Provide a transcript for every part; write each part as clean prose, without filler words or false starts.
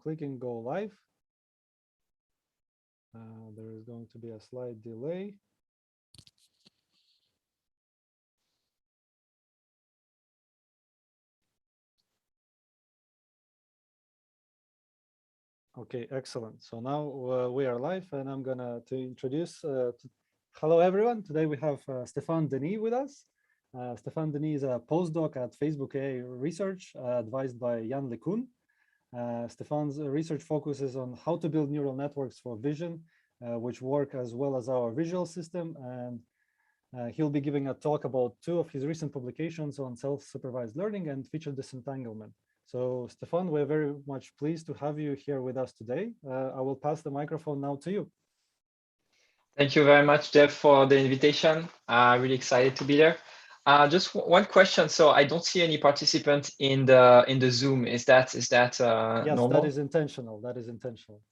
clicking go live. There is going to be a slight delay. Okay, excellent. So now we are live, and I'm gonna introduce. Hello, everyone. Today we have Stéphane Deny with us. Stéphane Deny is a postdoc at Facebook AI Research, advised by Jan LeCun. Stéphane's research focuses on how to build neural networks for vision, which work as well as our visual system. And he'll be giving a talk about two of his recent publications on self-supervised learning and feature disentanglement. So, Stéphane, we're very much pleased to have you here with us today. I will pass the microphone now to you. Thank you very much, Jeff, for the invitation. Really excited to be there. Just one question. So I don't see any participants in the Zoom. Is that yes, normal? That is intentional. That is intentional.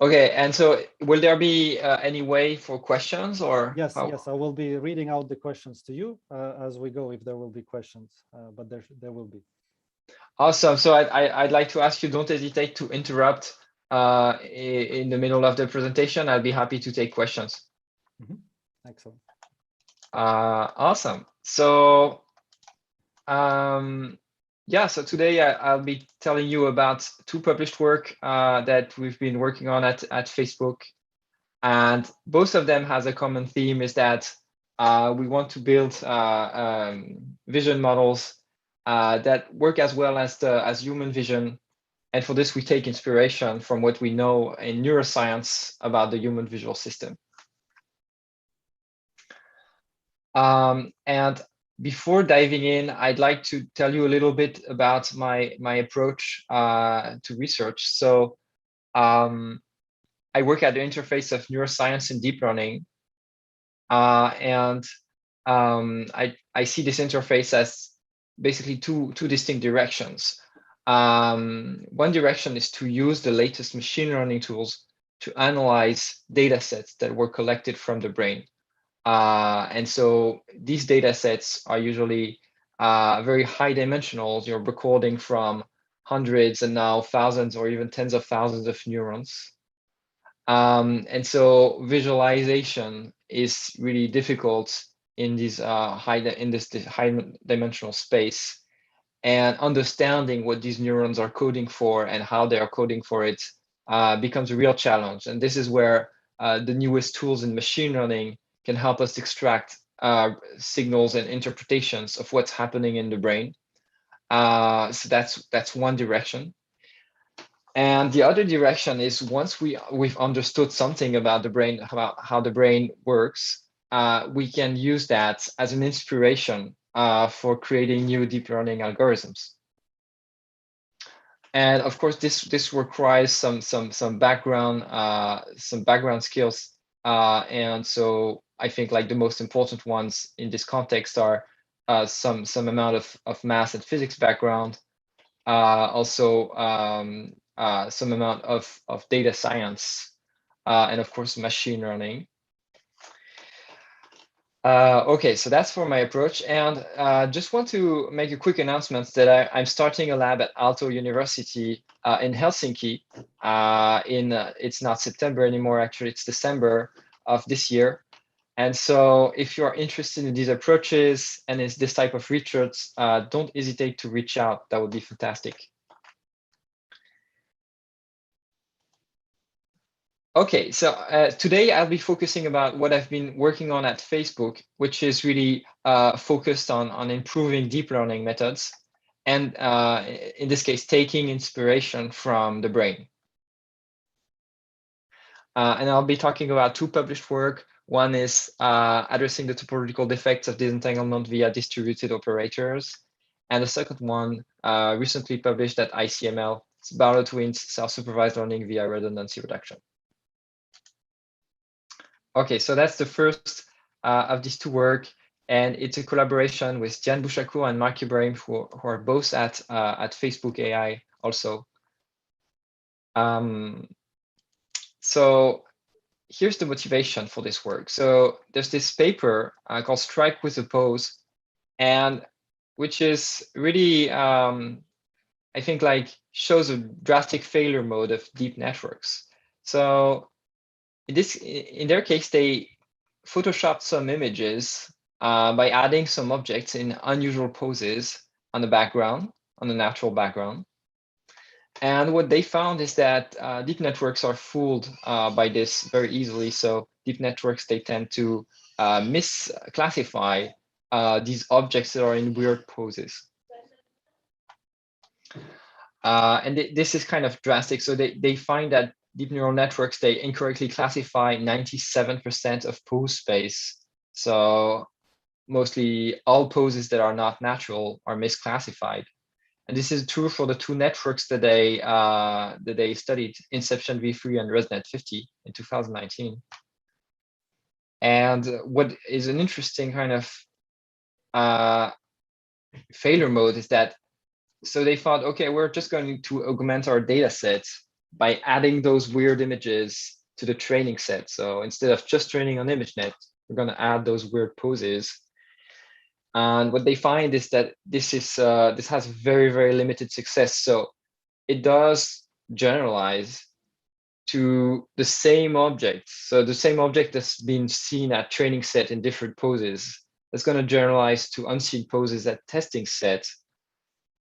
Okay. And so will there be any way for questions or? Yes, yes. I will be reading out the questions to you as we go, if there will be questions, but there will be. Awesome. So I'd like to ask you, don't hesitate to interrupt in the middle of the presentation. I'll be happy to take questions. Excellent. Awesome. So yeah, so today I'll be telling you about two published work that we've been working on at Facebook. And both of them has a common theme, is that we want to build vision models that work as well as human vision. And for this, we take inspiration from what we know in neuroscience about the human visual system. And before diving in, I'd like to tell you a little bit about my approach to research. So I work at the interface of neuroscience and deep learning. And I see this interface as basically two distinct directions. One direction is to use the latest machine learning tools to analyze data sets that were collected from the brain. And so these data sets are usually very high dimensional. You're recording from hundreds and now thousands or even tens of thousands of neurons. And so visualization is really difficult in this high dimensional space. And understanding what these neurons are coding for and how they are coding for it becomes a real challenge. And this is where the newest tools in machine learning can help us extract signals and interpretations of what's happening in the brain. So that's one direction. And the other direction is, once we've understood something about the brain, about how the brain works, we can use that as an inspiration for creating new deep learning algorithms. And of course, this requires some background skills. And so I think like the most important ones in this context are some amount of math and physics background, also some amount of data science, and of course machine learning. Okay, so that's for my approach, and just want to make a quick announcement that I'm starting a lab at Aalto University in Helsinki. It's not September anymore, actually it's December of this year. And so if you're interested in these approaches and in this type of research, don't hesitate to reach out. That would be fantastic. Okay, so today I'll be focusing about what I've been working on at Facebook, which is really focused on improving deep learning methods, and in this case, taking inspiration from the brain. And I'll be talking about two published work. One is addressing the topological defects of disentanglement via distributed operators. And the second one, recently published at ICML, it's Barlow twins self-supervised learning via redundancy reduction. Okay, so that's the first of these two work, and it's a collaboration with Diane Bouchacourt and Mark Ibrahim, who are both at Facebook AI also. So here's the motivation for this work. So there's this paper called Strike with a Pose, and which is really, I think, like shows a drastic failure mode of deep networks. So in their case, they photoshopped some images by adding some objects in unusual poses on the background, on the natural background. And what they found is that deep networks are fooled by this very easily. So deep networks, they tend to misclassify these objects that are in weird poses. And this is kind of drastic. So they find that deep neural networks, they incorrectly classify 97% of pose space. So mostly all poses that are not natural are misclassified. And this is true for the two networks that they studied, Inception V3 and ResNet 50 in 2019. And what is an interesting kind of failure mode is that, so they thought, okay, we're just going to augment our data set by adding those weird images to the training set. So instead of just training on ImageNet, we're going to add those weird poses. And what they find is that this has very, very limited success. So it does generalize to the same object. So the same object that's been seen at training set in different poses, that's going to generalize to unseen poses at testing set,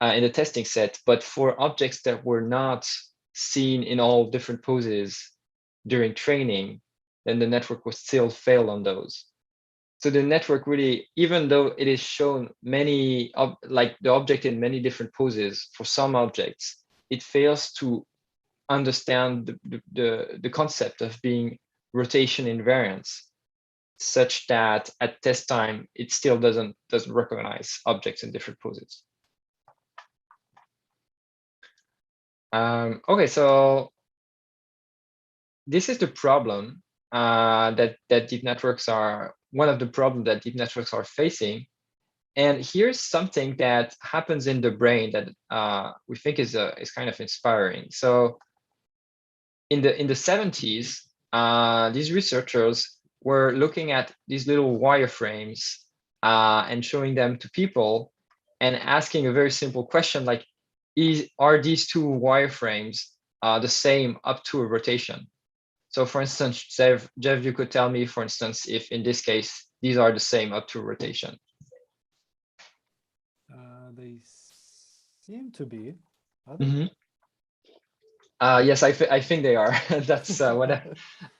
in the testing set. But for objects that were not seen in all different poses during training, then the network will still fail on those. So the network really, even though it is shown many, like the object in many different poses for some objects, it fails to understand the concept of being rotation invariance, such that at test time, it still doesn't recognize objects in different poses. Okay, so this is the problem that deep networks are, one of the problems that deep networks are facing. And here's something that happens in the brain that we think is kind of inspiring. So in the 70s, these researchers were looking at these little wireframes and showing them to people and asking a very simple question like, are these two wireframes the same up to a rotation? So for instance, Jeff, you could tell me, for instance, if in this case, these are the same up to rotation. They seem to be. Are they? Yes, I think they are. That's what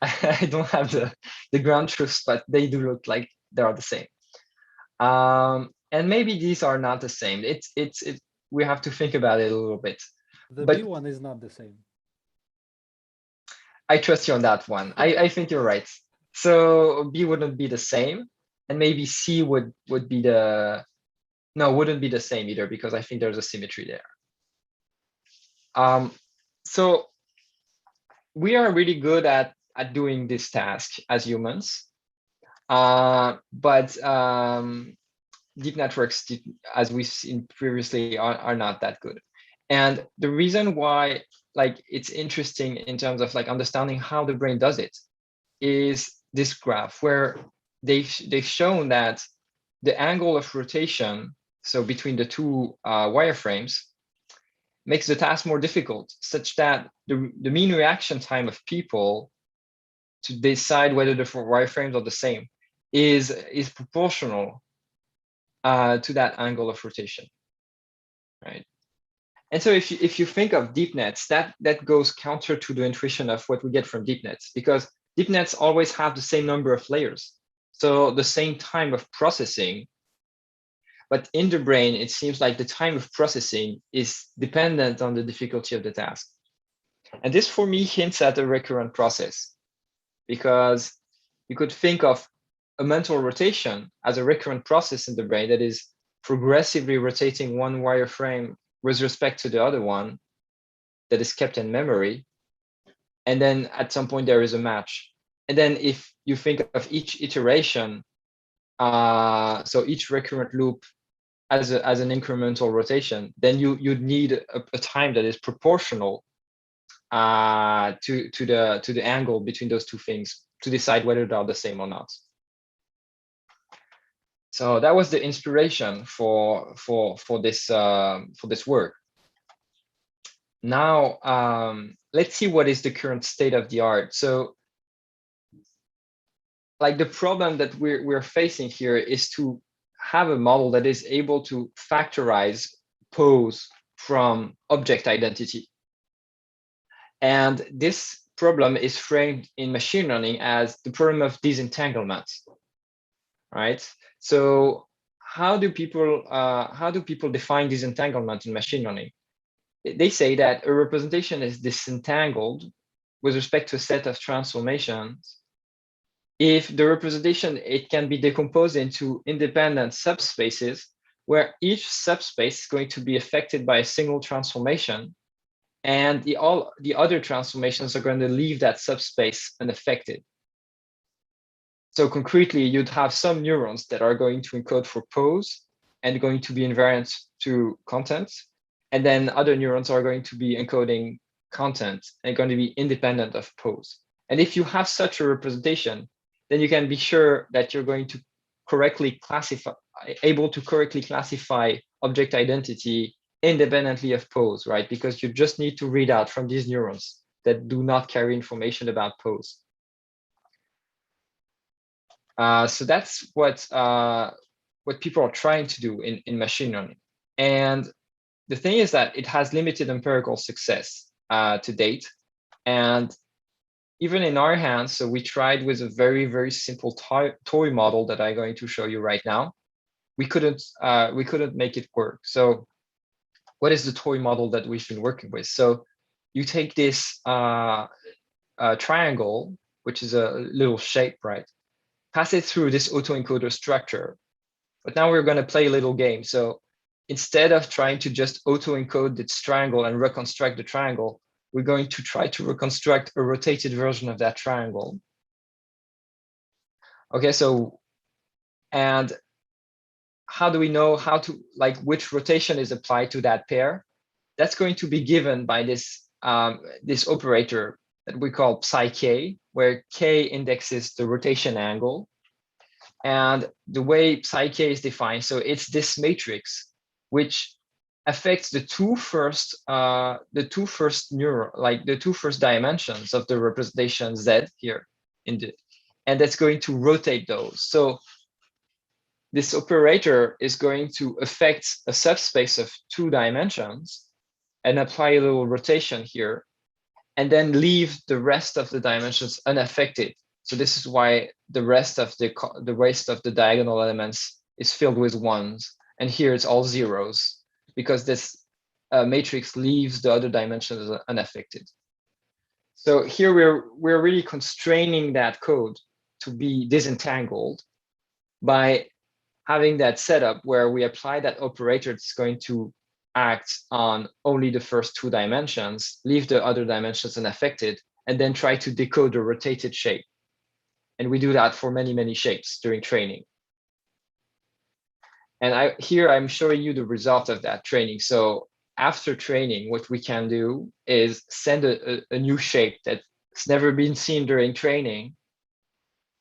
I don't have the ground truth, but they do look like they are the same. And maybe these are not the same. We have to think about it a little bit. The but B one is not the same. I trust you on that one. I think you're right. So B wouldn't be the same, and maybe C would be the, no, wouldn't be the same either, because I think there's a symmetry there. So we are really good at doing this task as humans, but deep networks, as we've seen previously, are not that good. And the reason why, like, it's interesting in terms of like understanding how the brain does it is this graph where they've shown that the angle of rotation, so between the two wireframes, makes the task more difficult, such that the mean reaction time of people to decide whether the wireframes are the same is proportional to that angle of rotation, right? And so if you think of deep nets, that goes counter to the intuition of what we get from deep nets, because deep nets always have the same number of layers, so the same time of processing. But in the brain, it seems like the time of processing is dependent on the difficulty of the task. And this, for me, hints at a recurrent process, because you could think of a mental rotation as a recurrent process in the brain that is progressively rotating one wireframe with respect to the other one that is kept in memory. And then at some point there is a match. And then if you think of each iteration, so each recurrent loop as an incremental rotation, then you'd need a time that is proportional to the angle between those two things to decide whether they are the same or not. So that was the inspiration for this work. now let's see what is the current state of the art. So like the problem that we're facing here is to have a model that is able to factorize pose from object identity. And this problem is framed in machine learning as the problem of disentanglement, right? So how do people define disentanglement in machine learning? They say that a representation is disentangled with respect to a set of transformations if the representation, it can be decomposed into independent subspaces where each subspace is going to be affected by a single transformation, and all the other transformations are going to leave that subspace unaffected. So concretely, you'd have some neurons that are going to encode for pose and going to be invariant to content, and then other neurons are going to be encoding content and going to be independent of pose. And if you have such a representation, then you can be sure that you're going to able to correctly classify object identity independently of pose, right? Because you just need to read out from these neurons that do not carry information about pose. So that's what people are trying to do in machine learning. And the thing is that it has limited empirical success to date. And even in our hands, so we tried with a very, very simple toy model that I'm going to show you right now. We couldn't make it work. So what is the toy model that we've been working with? So you take this triangle, which is a little shape, right? Pass it through this autoencoder structure. But now we're going to play a little game. So instead of trying to just autoencode this triangle and reconstruct the triangle, we're going to try to reconstruct a rotated version of that triangle. Okay, so, and how do we know which rotation is applied to that pair? That's going to be given by this operator that we call psi-k, where k indexes the rotation angle. And the way psi-k is defined, so it's this matrix which affects the two first dimensions of the representation z here and that's going to rotate those. So this operator is going to affect a subspace of 2 dimensions and apply a little rotation here, and then leave the rest of the dimensions unaffected. So this is why the rest of the diagonal elements is filled with 1s, and here it's all 0s, because this matrix leaves the other dimensions unaffected. So here we're really constraining that code to be disentangled by having that setup where we apply that operator that's going to act on only the first 2 dimensions, leave the other dimensions unaffected, and then try to decode the rotated shape. And we do that for many, many shapes during training. And here I'm showing you the result of that training. So after training, what we can do is send a new shape that's never been seen during training,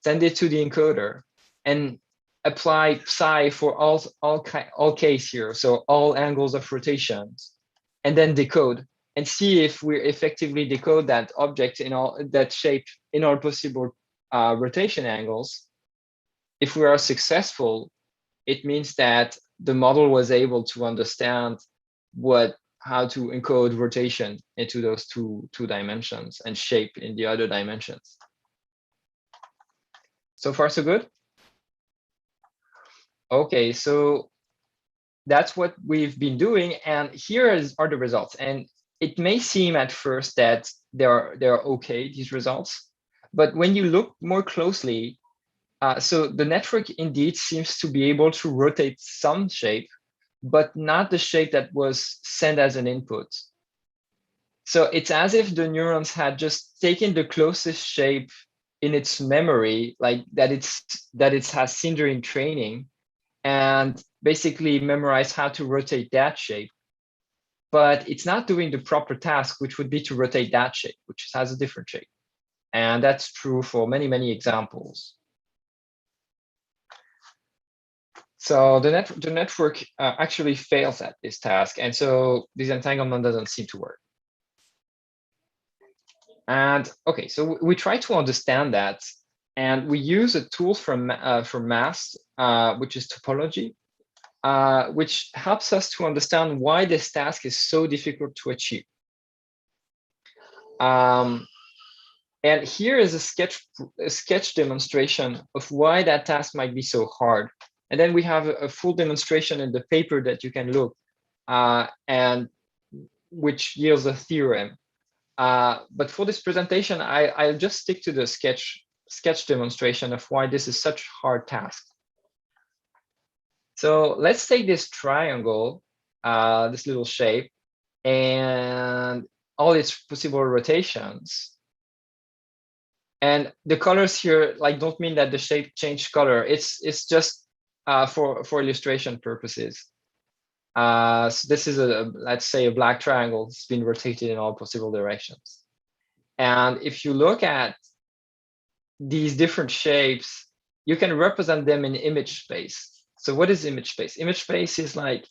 send it to the encoder, and apply psi for all case here, so all angles of rotations, and then decode and see if we effectively decode that object in all that shape in all possible rotation angles. If we are successful, it means that the model was able to understand how to encode rotation into those two dimensions and shape in the other dimensions. So far, so good? Okay, so that's what we've been doing, and here are the results. And it may seem at first that they're okay, these results, but when you look more closely, so the network indeed seems to be able to rotate some shape, but not the shape that was sent as an input. So it's as if the neurons had just taken the closest shape in its memory, like that it has seen during training, and basically memorize how to rotate that shape. But it's not doing the proper task, which would be to rotate that shape, which has a different shape. And that's true for many, many examples. So the network actually fails at this task. And so disentanglement doesn't seem to work. And okay, so we try to understand that, and we use a tool from math, which is Topology, which helps us to understand why this task is so difficult to achieve. And here is a sketch demonstration of why that task might be so hard. And then we have a full demonstration in the paper that you can look, and which yields a theorem. But for this presentation, I'll just stick to the sketch demonstration of why this is such a hard task. So let's take this triangle, this little shape, and all its possible rotations. And the colors here don't mean that the shape changed color. It's just for illustration purposes. So this is let's say a black triangle. It's been rotated in all possible directions. And if you look at these different shapes, you can represent them in image space. So what is image space? Image space is like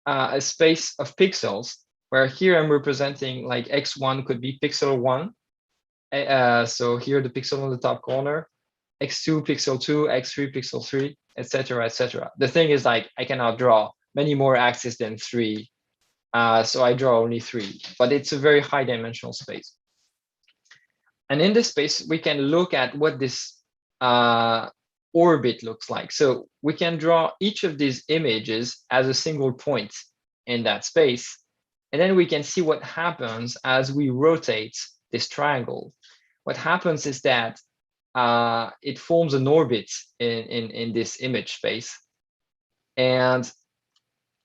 a space of pixels, where here I'm representing like x1 could be pixel 1. So here the pixel on the top corner, x2 pixel 2, x3 pixel 3, etc., etc. The thing is, like, I cannot draw many more axes than 3, so I draw only 3, but it's a very high dimensional space. And in this space, we can look at what this orbit looks like. So we can draw each of these images as a single point in that space, and then we can see what happens as we rotate this triangle. What happens is that it forms an orbit in this image space. And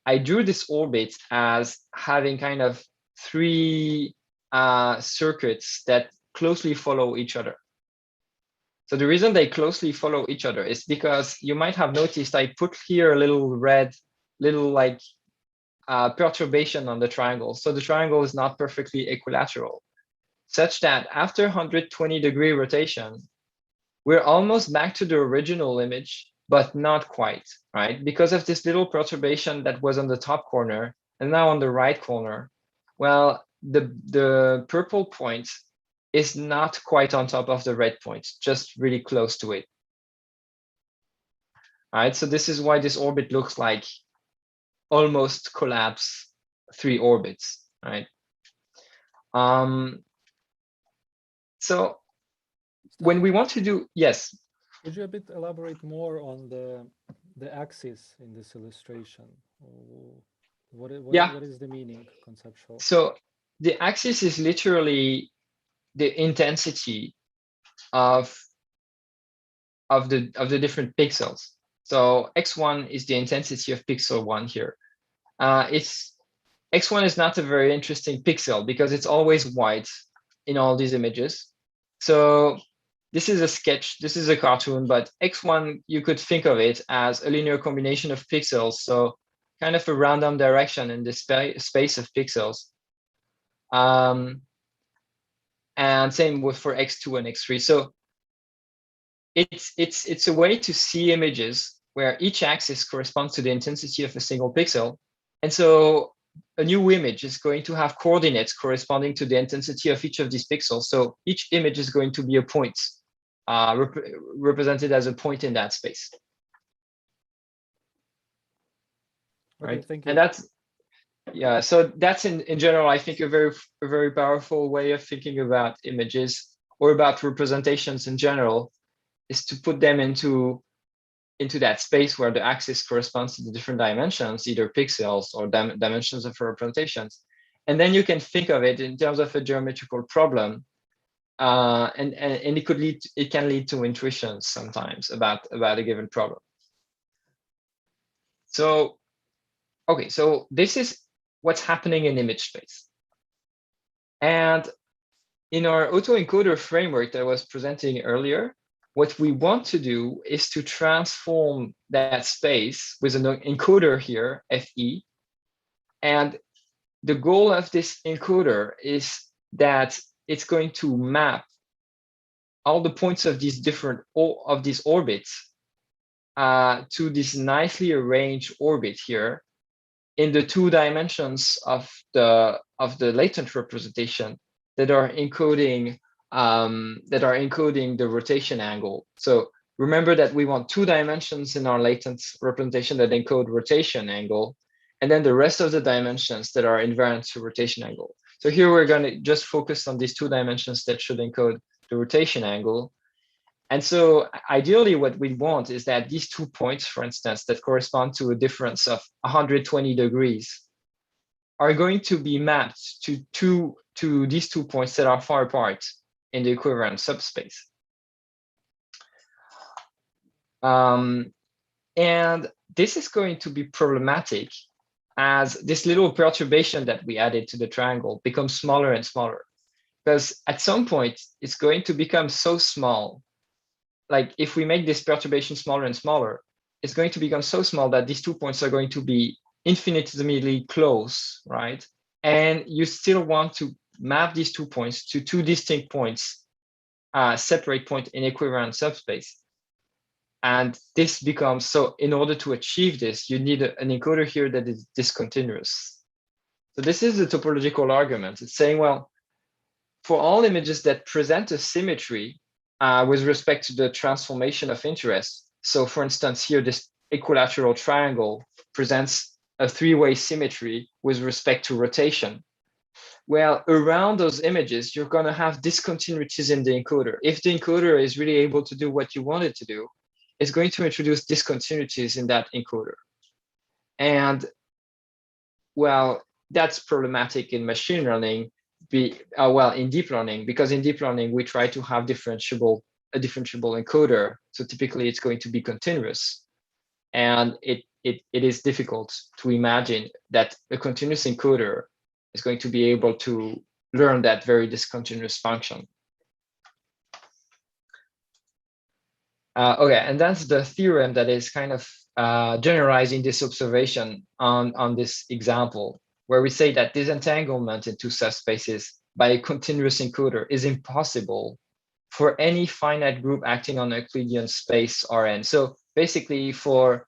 I drew this orbit as having kind of 3 circuits that closely follow each other. So the reason they closely follow each other is because you might have noticed I put here a little red, perturbation on the triangle. So the triangle is not perfectly equilateral, such that after 120-degree rotation, we're almost back to the original image, but not quite, right? Because of this little perturbation that was on the top corner and now on the right corner. Well, the purple point is not quite on top of the red point, just really close to it. All right, so this is why this orbit looks like almost collapse 3 orbits, right? So when we want to do, yes. Would you a bit elaborate more on the axis in this illustration? What is the meaning conceptual? So the axis is literally the intensity of the different pixels. So x1 is the intensity of pixel 1 here. X1 is not a very interesting pixel because it's always white in all these images. So this is a sketch, this is a cartoon, but x1, you could think of it as a linear combination of pixels. So kind of a random direction in the space of pixels. And same with for x2 and x3. So it's a way to see images where each axis corresponds to the intensity of a single pixel. And so a new image is going to have coordinates corresponding to the intensity of each of these pixels. So each image is going to be a point, represented as a point in that space. Okay, right? thank you. And that's, yeah, so that's in general, I think, a very powerful way of thinking about images or about representations in general, is to put them into that space where the axis corresponds to the different dimensions, either pixels or dimensions of representations. And then you can think of it in terms of a geometrical problem. And it can lead to intuitions sometimes about a given problem. So, okay, so this is what's happening in image space. And in our autoencoder framework that I was presenting earlier, what we want to do is to transform that space with an encoder here, FE. And the goal of this encoder is that it's going to map all the points of these orbits to this nicely arranged orbit here in the 2 dimensions of the latent representation, that are encoding the rotation angle. So remember that we want 2 dimensions in our latent representation that encode rotation angle, and then the rest of the dimensions that are invariant to rotation angle. So here we're going to just focus on these 2 dimensions that should encode the rotation angle. And so ideally what we want is that these 2 points, for instance, that correspond to a difference of 120 degrees are going to be mapped to these 2 points that are far apart in the equivalent subspace. And this is going to be problematic as this little perturbation that we added to the triangle becomes smaller and smaller. Because at some point, it's going to become so small. Like if we make this perturbation smaller and smaller, it's going to become so small that these 2 points are going to be infinitesimally close, right? And you still want to map these 2 points to 2 distinct points, separate point in equivalent subspace. And this becomes, so in order to achieve this, you need an encoder here that is discontinuous. So this is the topological argument. It's saying, well, for all images that present a symmetry with respect to the transformation of interest. So for instance, here, this equilateral triangle presents a 3-way symmetry with respect to rotation. Well, around those images, you're going to have discontinuities in the encoder. If the encoder is really able to do what you want it to do, it's going to introduce discontinuities in that encoder. And well, that's problematic in machine learning, in deep learning, because in deep learning, we try to have a differentiable encoder. So typically it's going to be continuous. And it is difficult to imagine that a continuous encoder is going to be able to learn that very discontinuous function. Okay, and that's the theorem that is kind of generalizing this observation on this example, where we say that disentanglement in 2 subspaces by a continuous encoder is impossible for any finite group acting on Euclidean space Rn. So basically for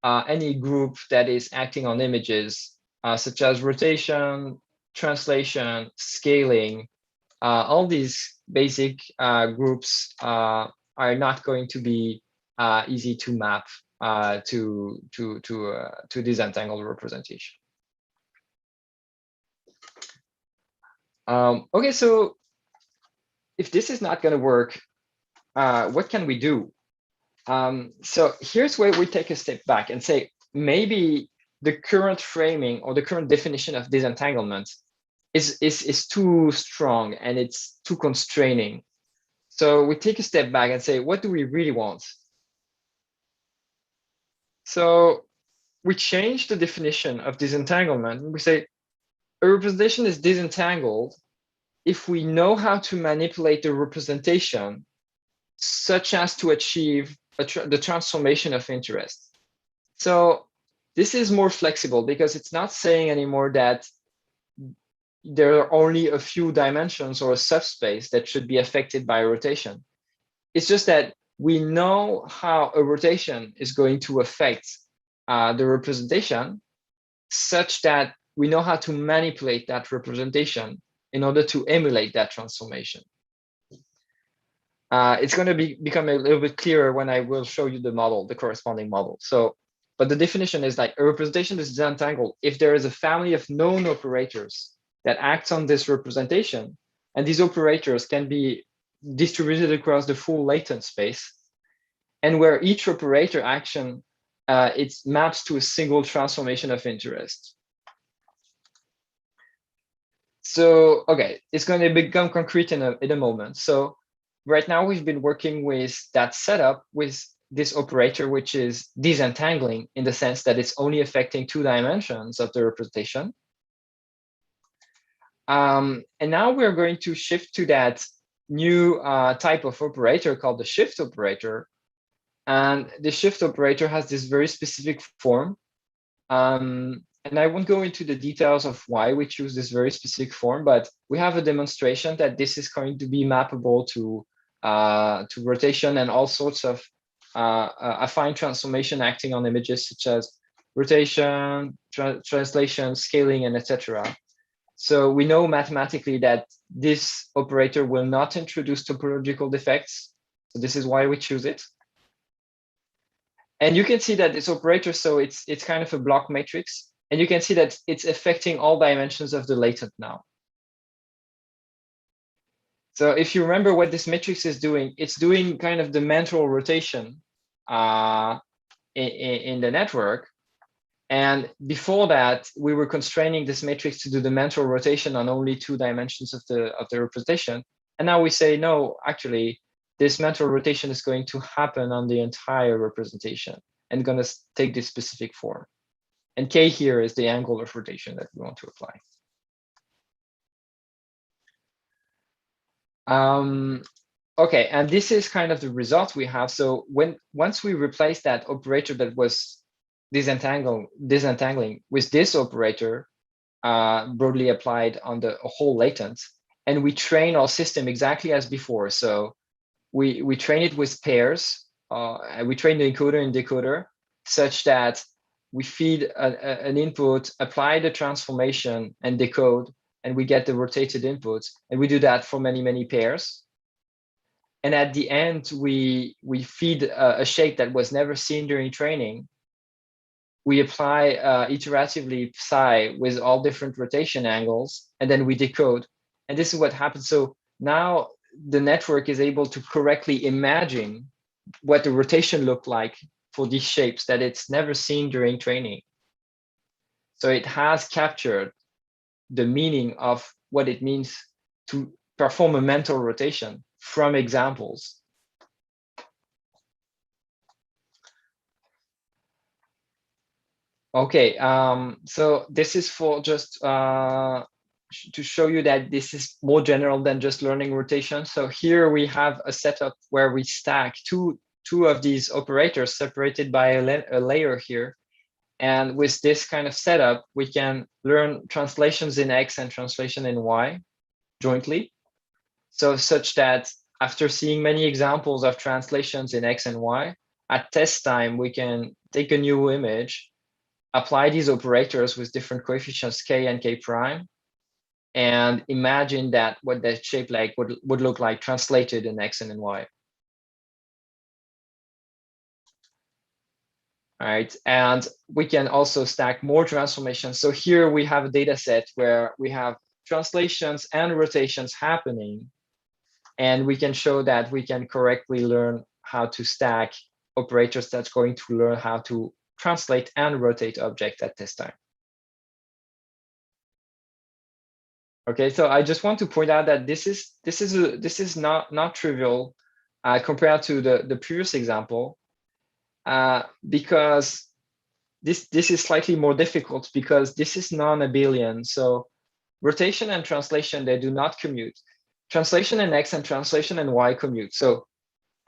any group that is acting on images such as rotation, translation, scaling, all these basic groups are not going to be easy to map to disentangled representation. Okay, so if this is not going to work, what can we do? So here's where we take a step back and say, maybe the current framing or the current definition of disentanglement is too strong and it's too constraining. So we take a step back and say, what do we really want? So we change the definition of disentanglement. We say a representation is disentangled if we know how to manipulate the representation such as to achieve the transformation of interest. So this is more flexible because it's not saying anymore that there are only a few dimensions or a subspace that should be affected by a rotation. It's just that we know how a rotation is going to affect the representation such that we know how to manipulate that representation in order to emulate that transformation. It's going to become a little bit clearer when I will show you the model, the corresponding model. So, but the definition is like a representation is disentangled if there is a family of known operators that acts on this representation, and these operators can be distributed across the full latent space, and where each operator action it maps to a single transformation of interest. So, okay, it's going to become concrete in a moment. So right now we've been working with that setup with this operator, which is disentangling in the sense that it's only affecting 2 dimensions of the representation. And now we're going to shift to that new type of operator called the shift operator. And the shift operator has this very specific form. And I won't go into the details of why we choose this very specific form, but we have a demonstration that this is going to be mappable to rotation and all sorts of affine transformation acting on images such as rotation, translation, scaling, and etc. So we know mathematically that this operator will not introduce topological defects. So this is why we choose it. And you can see that this operator, so it's kind of a block matrix. And you can see that it's affecting all dimensions of the latent now. So if you remember what this matrix is doing, it's doing kind of the mental rotation in the network. And before that, we were constraining this matrix to do the mental rotation on only 2 dimensions of the representation. And now we say, no, actually, this mental rotation is going to happen on the entire representation and going to take this specific form. And K here is the angle of rotation that we want to apply. Okay, and this is kind of the result we have. So once we replace that operator that was disentangling with this operator broadly applied on the whole latent, and we train our system exactly as before. So we train it with pairs. We train the encoder and decoder such that we feed an input, apply the transformation, and decode, and we get the rotated inputs. And we do that for many, many pairs. And at the end, we feed a shape that was never seen during training. We apply iteratively psi with all different rotation angles, and then we decode. And this is what happens. So now the network is able to correctly imagine what the rotation looked like for these shapes that it's never seen during training. So it has captured the meaning of what it means to perform a mental rotation from examples. Okay, so this is for just to show you that this is more general than just learning rotation. So here we have a setup where we stack two of these operators separated by a layer here. And with this kind of setup, we can learn translations in X and translation in Y jointly. So such that after seeing many examples of translations in X and Y, at test time, we can take a new image, apply these operators with different coefficients K and K prime, and imagine that what that shape like would look like translated in X and in Y. All right, and we can also stack more transformations. So here we have a data set where we have translations and rotations happening, and we can show that we can correctly learn how to stack operators that's going to learn how to translate and rotate objects at test time. Okay, so I just want to point out that this is not trivial compared to the previous example, because this is slightly more difficult because this is non-abelian. So rotation and translation, they do not commute. Translation in X and translation in Y commute. So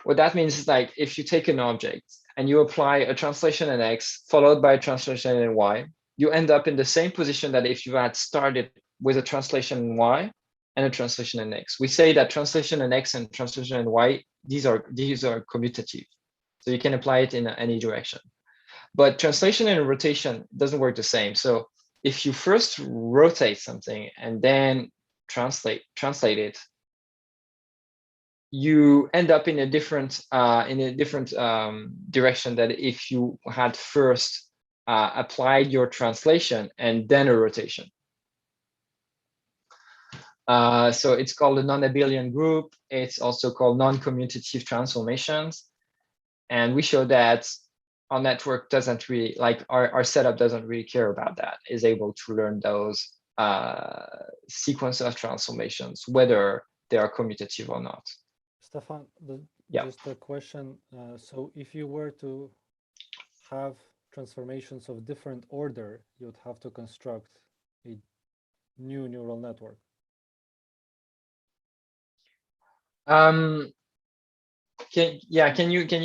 what that means is, like, if you take an object and you apply a translation in X followed by a translation in Y, you end up in the same position that if you had started with a translation in Y and a translation in X. We say that translation in X and translation in Y, these are commutative. So you can apply it in any direction. But translation and rotation doesn't work the same. So if you first rotate something and then translate it, you end up in a different direction that if you had first applied your translation and then a rotation. So it's called a non-abelian group. It's also called non-commutative transformations. And we show that our network doesn't really, like our setup doesn't really care about that, is able to learn those sequence of transformations, whether they are commutative or not. Stefan, Yeah. just a question. So if you were to have transformations of different order, you'd have to construct a new neural network. Can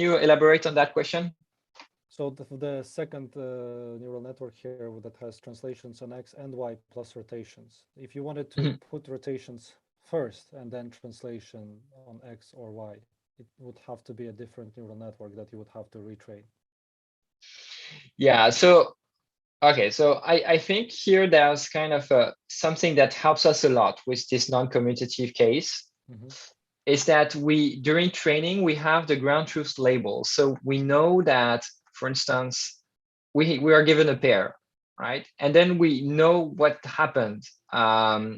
you elaborate on that question? So the second neural network here that has translations on X and Y plus rotations. If you wanted to put rotations first and then translation on X or Y, it would have to be a different neural network that you would have to retrain. Yeah, so Okay, so I think here there's kind of something that helps us a lot with this non-commutative case. Mhm. Is that we, during training, we have the ground truth label. So we know that, for instance, we are given a pair, right? And then we know what happened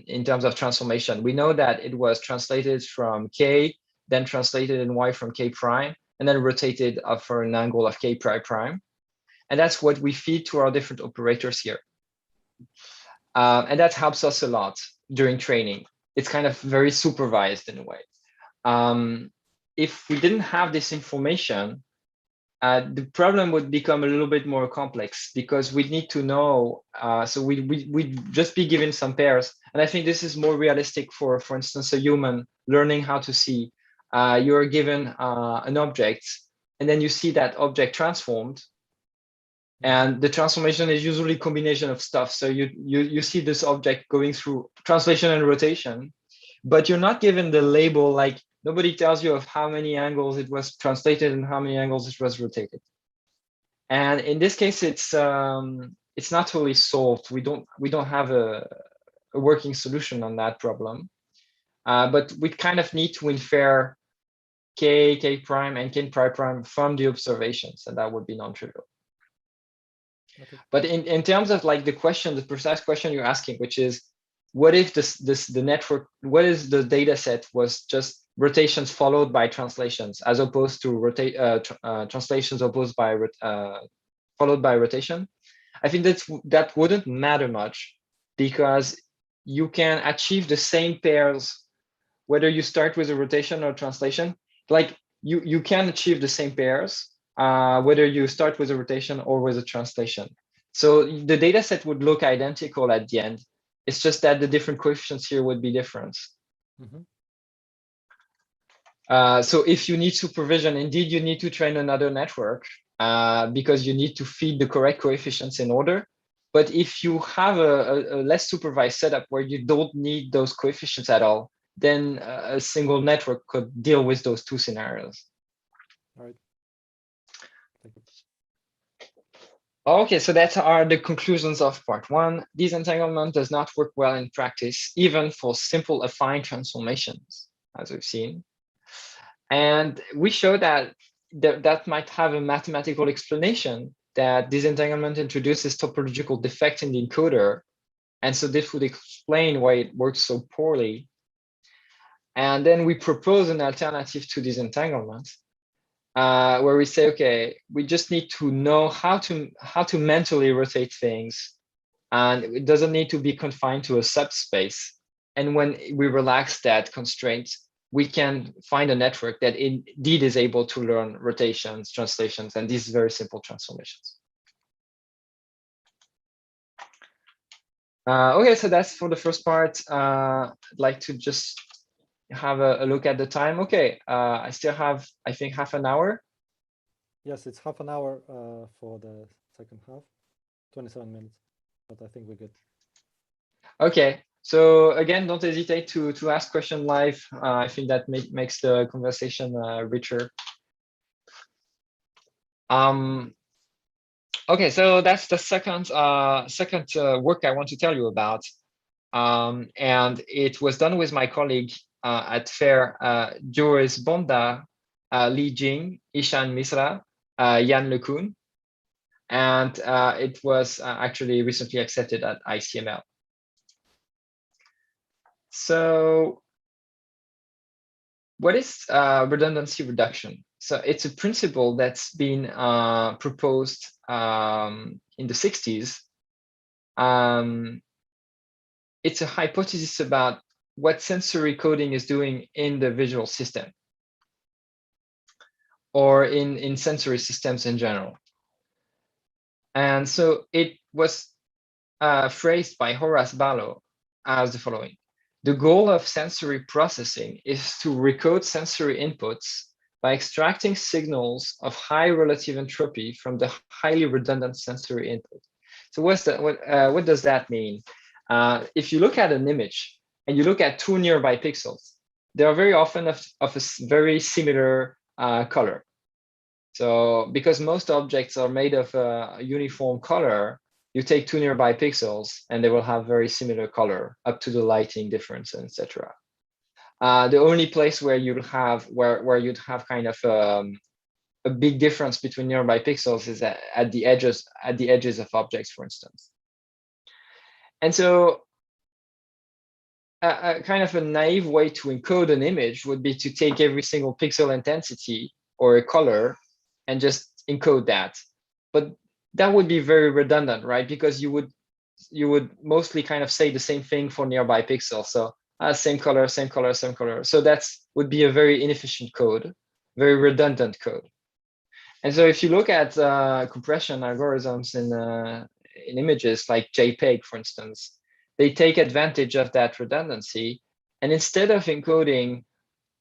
in terms of transformation. We know that it was translated from K, then translated in Y from K prime, and then rotated for an angle of K prime prime. And that's what we feed to our different operators here. And that helps us a lot during training. It's kind of very supervised in a way. If we didn't have this information, the problem would become a little bit more complex because we need to know. So we just be given some pairs, and I think this is more realistic for instance, a human learning how to see. You're given an object, and then you see that object transformed, and the transformation is usually a combination of stuff. So you see this object going through translation and rotation, but you're not given the label. Like, nobody tells you of how many angles it was translated and how many angles it was rotated. And in this case, it's not totally solved. We don't have a working solution on that problem, but we kind of need to infer K prime, and K prime from the observations, and that would be non-trivial. Okay. But in terms of like the question, the precise question you're asking, which is, what if the network, what is the data set was just rotations followed by translations, as opposed to translations followed by rotation? I think that wouldn't matter much, because you can achieve the same pairs whether you start with a rotation or translation. Like, you can achieve the same pairs whether you start with a rotation or with a translation. So the data set would look identical at the end. It's just that the different coefficients here would be different. Mhm. So if you need supervision, indeed, you need to train another network because you need to feed the correct coefficients in order. But if you have a less supervised setup where you don't need those coefficients at all, then a single network could deal with those two scenarios. All right. Thank you. Okay, so that are the conclusions of part one. Disentanglement does not work well in practice, even for simple affine transformations, as we've seen. And we show that that might have a mathematical explanation, that disentanglement introduces topological defect in the encoder. And so this would explain why it works so poorly. And then we propose an alternative to disentanglement, where we say, okay, we just need to know how to mentally rotate things, and it doesn't need to be confined to a subspace. And when we relax that constraint, we can find a network that indeed is able to learn rotations, translations, and these very simple transformations. Okay, so that's for the first part. I'd like to just have a look at the time. Okay, I still have, I think, half an hour. Yes, it's half an hour for the second half, 27 minutes, but I think we're good. Okay, so again, don't hesitate to ask question live. I think that makes the conversation richer. Okay, so that's the second work I want to tell you about. And it was done with my colleague at FAIR, Joris Bonda, Li Jing, Ishan Misra, Yan LeCun. And it was actually recently accepted at ICML. So what is redundancy reduction? So it's a principle that's been proposed in the 60s. It's a hypothesis about what sensory coding is doing in the visual system, or in sensory systems in general. And so it was phrased by Horace Barlow as the following: the goal of sensory processing is to recode sensory inputs by extracting signals of high relative entropy from the highly redundant sensory input. So what does that mean? If you look at an image and you look at two nearby pixels, they are very often of a very similar color. So because most objects are made of a uniform color, you take two nearby pixels and they will have very similar color up to the lighting difference, etc. The only place where you'd have kind of a big difference between nearby pixels is at the edges of objects, for instance. And so a kind of a naive way to encode an image would be to take every single pixel intensity or a color and just encode that. But that would be very redundant, right? Because you would mostly kind of say the same thing for nearby pixels. So same color, same color, same color. So would be a very inefficient code, very redundant code. And so if you look at compression algorithms in images like JPEG, for instance, they take advantage of that redundancy. And instead of encoding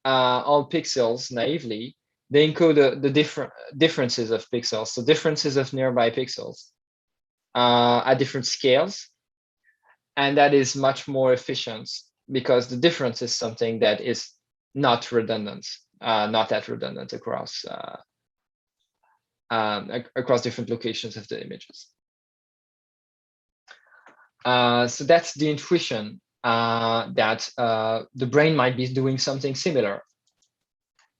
all pixels naively, they encode the differences of pixels, so differences of nearby pixels at different scales. And that is much more efficient because the difference is something that is not redundant, not that redundant across different locations of the images. So that's the intuition that the brain might be doing something similar.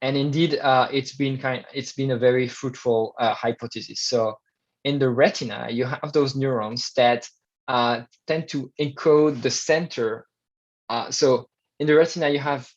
And indeed, it's been a very fruitful hypothesis. So in the retina, you have those neurons that tend to encode the center. So in the retina, you have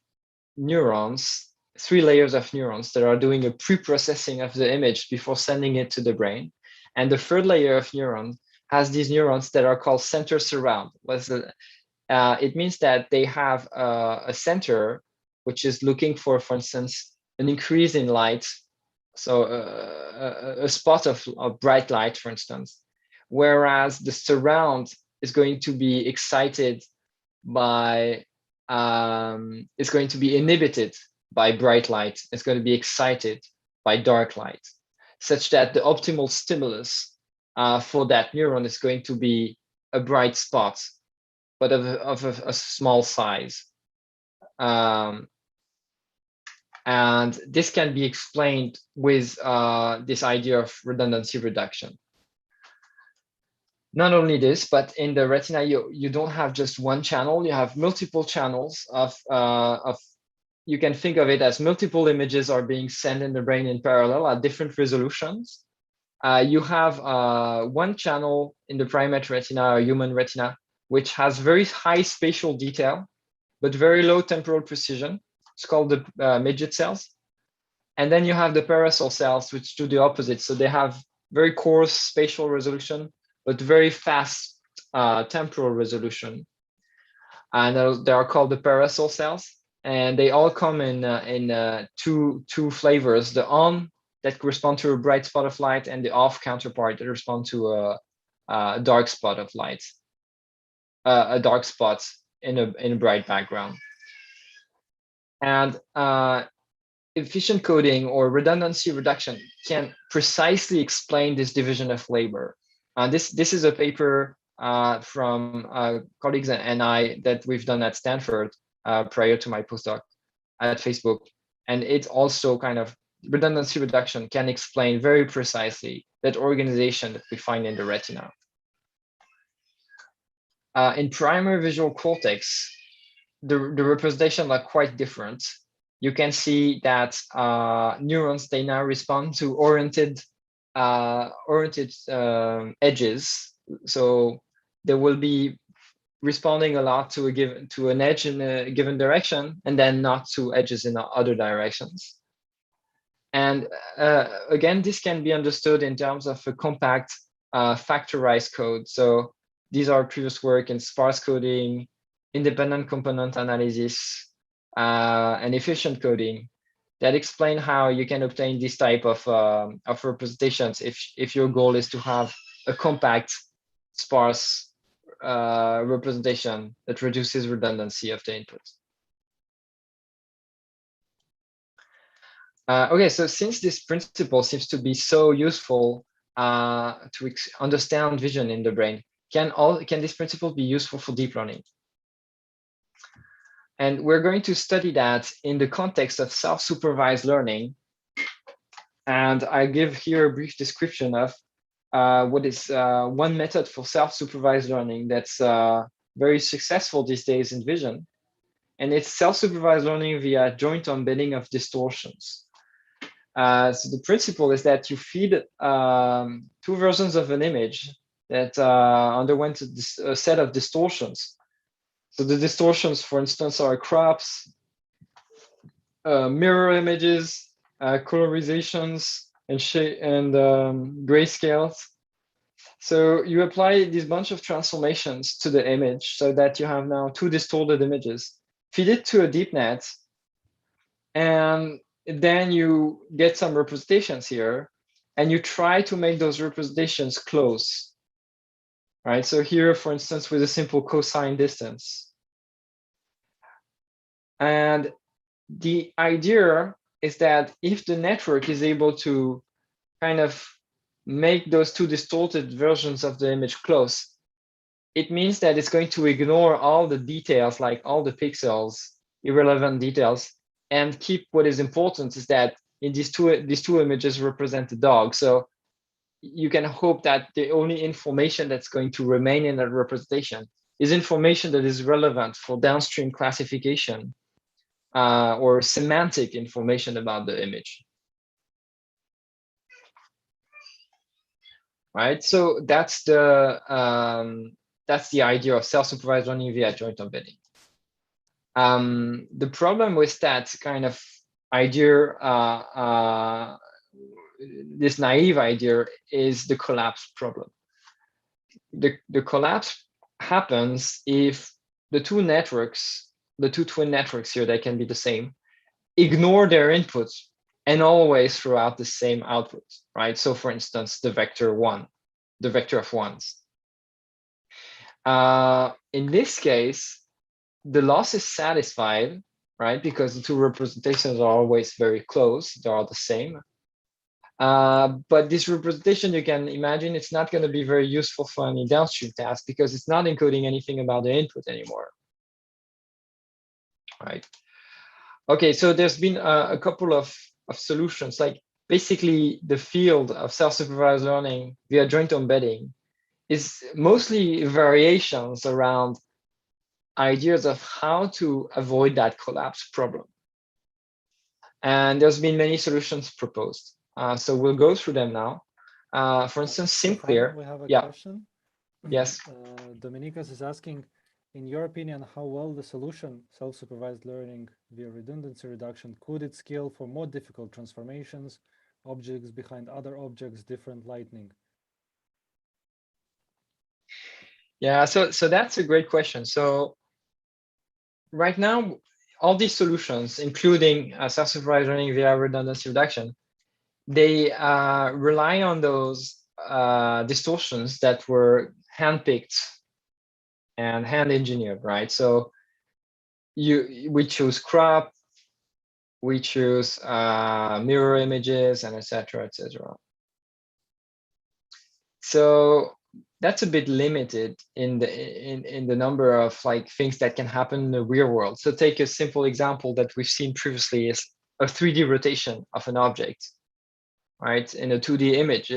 neurons, 3 layers of neurons that are doing a pre-processing of the image before sending it to the brain. And the 3rd layer of neurons has these neurons that are called center surround. It means that they have a center which is looking for instance, an increase in light, so a spot of bright light, for instance, whereas the surround is going to be excited by, it's going to be inhibited by bright light. It's going to be excited by dark light, such that the optimal stimulus for that neuron is going to be a bright spot, but of a small size. And this can be explained with this idea of redundancy reduction. Not only this, but in the retina, you don't have just one channel, you have multiple channels of you can think of it as multiple images are being sent in the brain in parallel at different resolutions. You have one channel in the primate retina or human retina, which has very high spatial detail, but very low temporal precision. It's called the midget cells. And then you have the parasol cells, which do the opposite. So they have very coarse spatial resolution, but very fast temporal resolution. And they are called the parasol cells. And they all come in two flavors: the on that correspond to a bright spot of light, and the off counterpart that respond to a dark spot of light, a dark spot in a bright background. And efficient coding or redundancy reduction can precisely explain this division of labor. This is a paper from colleagues and I that we've done at Stanford prior to my postdoc at Facebook. And it's also kind of redundancy reduction can explain very precisely that organization that we find in the retina. In primary visual cortex, the representation are quite different. You can see that neurons, they now respond to oriented edges. So they will be responding a lot to an edge in a given direction, and then not to edges in other directions. And again, this can be understood in terms of a compact factorized code. So these are previous work in sparse coding, independent component analysis, and efficient coding that explain how you can obtain this type of representations if your goal is to have a compact, sparse representation that reduces redundancy of the inputs. Okay, so since this principle seems to be so useful to understand vision in the brain, can this principle be useful for deep learning? And we're going to study that in the context of self-supervised learning. And I give here a brief description of what is one method for self-supervised learning that's very successful these days in vision. And it's self-supervised learning via joint embedding of distortions. So the principle is that you feed two versions of an image that underwent a set of distortions. So the distortions, for instance, are crops, mirror images, colorizations, and grayscales. So you apply this bunch of transformations to the image so that you have now two distorted images. Feed it to a deep net, and then you get some representations here, and you try to make those representations close. Right. So here, for instance, with a simple cosine distance. And the idea is that if the network is able to kind of make those two distorted versions of the image close, it means that it's going to ignore all the details, like all the pixels, irrelevant details, and keep what is important is that in these two images represent the dog. So you can hope that the only information that's going to remain in that representation is information that is relevant for downstream classification or semantic information about the image. Right, so that's the idea of self-supervised learning via joint embedding. The problem with that kind of idea, this naive idea, is the collapse problem. The collapse happens if the two networks, the two twin networks here, they can be the same, ignore their inputs and always throw out the same output, right? So for instance, the vector one, the vector of ones. In this case, the loss is satisfied, right? Because the two representations are always very close, they are the same. But this representation, you can imagine, it's not going to be very useful for any downstream task because it's not encoding anything about the input anymore, right? Okay, so there's been a couple of solutions, like basically the field of self-supervised learning via joint embedding is mostly variations around ideas of how to avoid that collapse problem. And there's been many solutions proposed. So we'll go through them now. For instance, Sinclair. We have a yeah. question. Yes. Dominicus is asking, in your opinion, how well the solution self-supervised learning via redundancy reduction could it scale for more difficult transformations, objects behind other objects, different lighting? Yeah, so that's a great question. So right now, all these solutions, including self-supervised learning via redundancy reduction, they rely on those distortions that were handpicked and hand engineered, right? So we choose crop, we choose mirror images, and etc., etc. So that's a bit limited in the number of like things that can happen in the real world. So take a simple example that we've seen previously is a 3D rotation of an object, right? In a 2D image.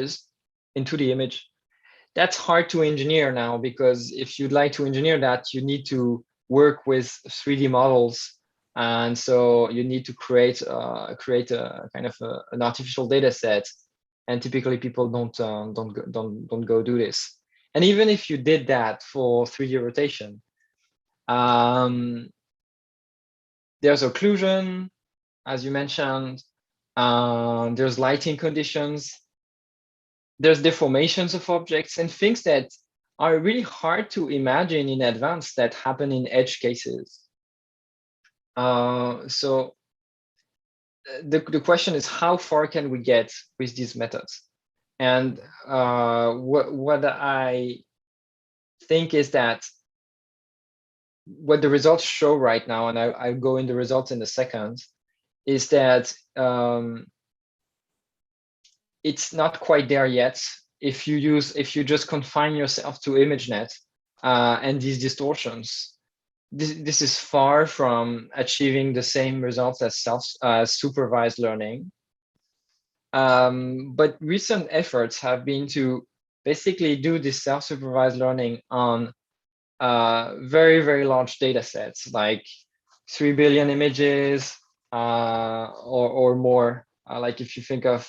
That's hard to engineer now, because if you'd like to engineer that, you need to work with 3D models. And so you need to create a kind of an artificial data set. And typically people don't go do this. And even if you did that for 3D rotation, there's occlusion, as you mentioned, there's lighting conditions, there's deformations of objects and things that are really hard to imagine in advance that happen in edge cases. So the question is, how far can we get with these methods? And what I think is that what the results show right now, and I'll go in the results in a second, is that it's not quite there yet. If you just confine yourself to ImageNet and these distortions, this is far from achieving the same results as supervised learning. But recent efforts have been to basically do this self-supervised learning on very, very large data sets, like 3 billion images or more. Like if you think of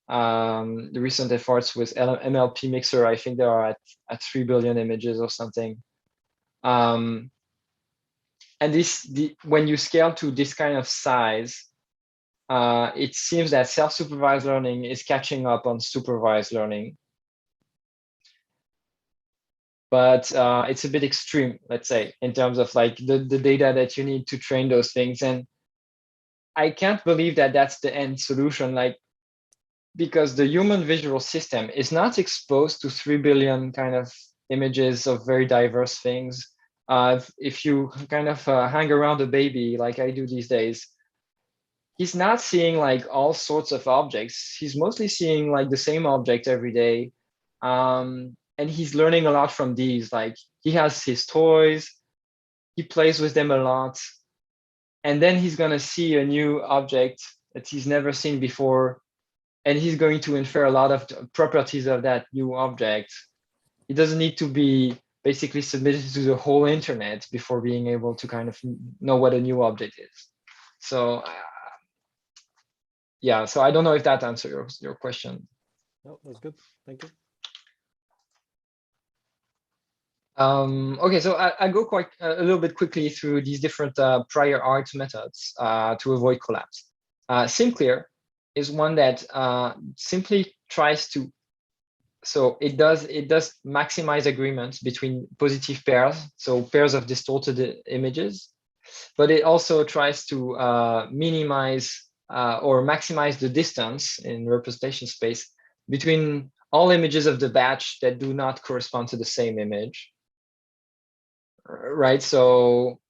the recent efforts with MLP Mixer, I think they are at 3 billion images or something. And when you scale to this kind of size, it seems that self-supervised learning is catching up on supervised learning. But it's a bit extreme, let's say, in terms of like the data that you need to train those things. And I can't believe that that's the end solution, like, because the human visual system is not exposed to 3 billion kind of images of very diverse things. If you kind of hang around a baby like I do these days, he's not seeing like all sorts of objects. He's mostly seeing like the same object every day. And he's learning a lot from these. Like he has his toys, he plays with them a lot. And then he's gonna see a new object that he's never seen before. And he's going to infer a lot of properties of that new object. It doesn't need to be basically submitted to the whole internet before being able to kind of know what a new object is. So yeah, so I don't know if that answers your question. No, that's good. Thank you. Okay, so I go quite a little bit quickly through these different prior art methods to avoid collapse. SimClear is one that simply tries to, so it does maximize agreements between positive pairs, so pairs of distorted images, but it also tries to minimize or maximize the distance in representation space between all images of the batch that do not correspond to the same image. Right, so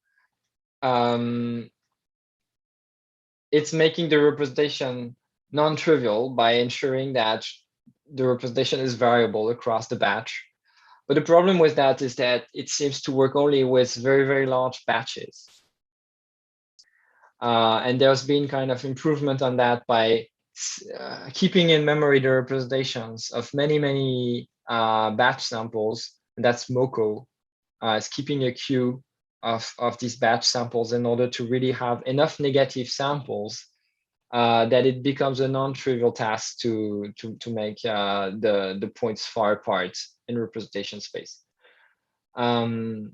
it's making the representation non-trivial by ensuring that the representation is variable across the batch. But the problem with that is that it seems to work only with very, very large batches. And there's been kind of improvement on that by keeping in memory the representations of many, many batch samples. And that's MoCo. It's keeping a queue of these batch samples in order to really have enough negative samples that it becomes a non-trivial task to make the points far apart in representation space. So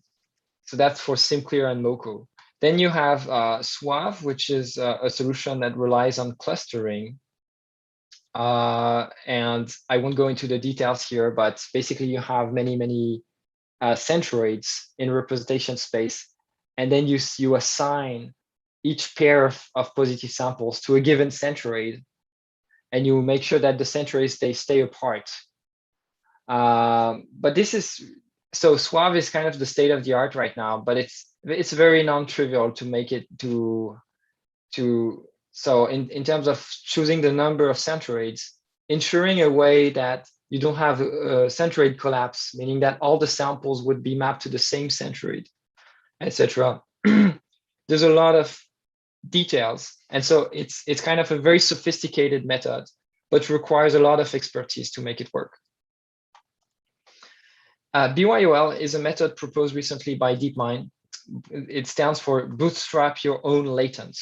that's for SimClear and MoCo. Then you have Suave, which is a solution that relies on clustering. And I won't go into the details here, but basically you have many, many centroids in representation space. And then you assign each pair of positive samples to a given centroid. And you make sure that the centroids, they stay apart. But this is, so Suave is kind of the state of the art right now, but it's very non-trivial to make it so in terms of choosing the number of centroids, ensuring a way that you don't have a centroid collapse, meaning that all the samples would be mapped to the same centroid, etc. There's a lot of details. And so it's kind of a very sophisticated method, but requires a lot of expertise to make it work. BYOL is a method proposed recently by DeepMind. It stands for bootstrap your own latents.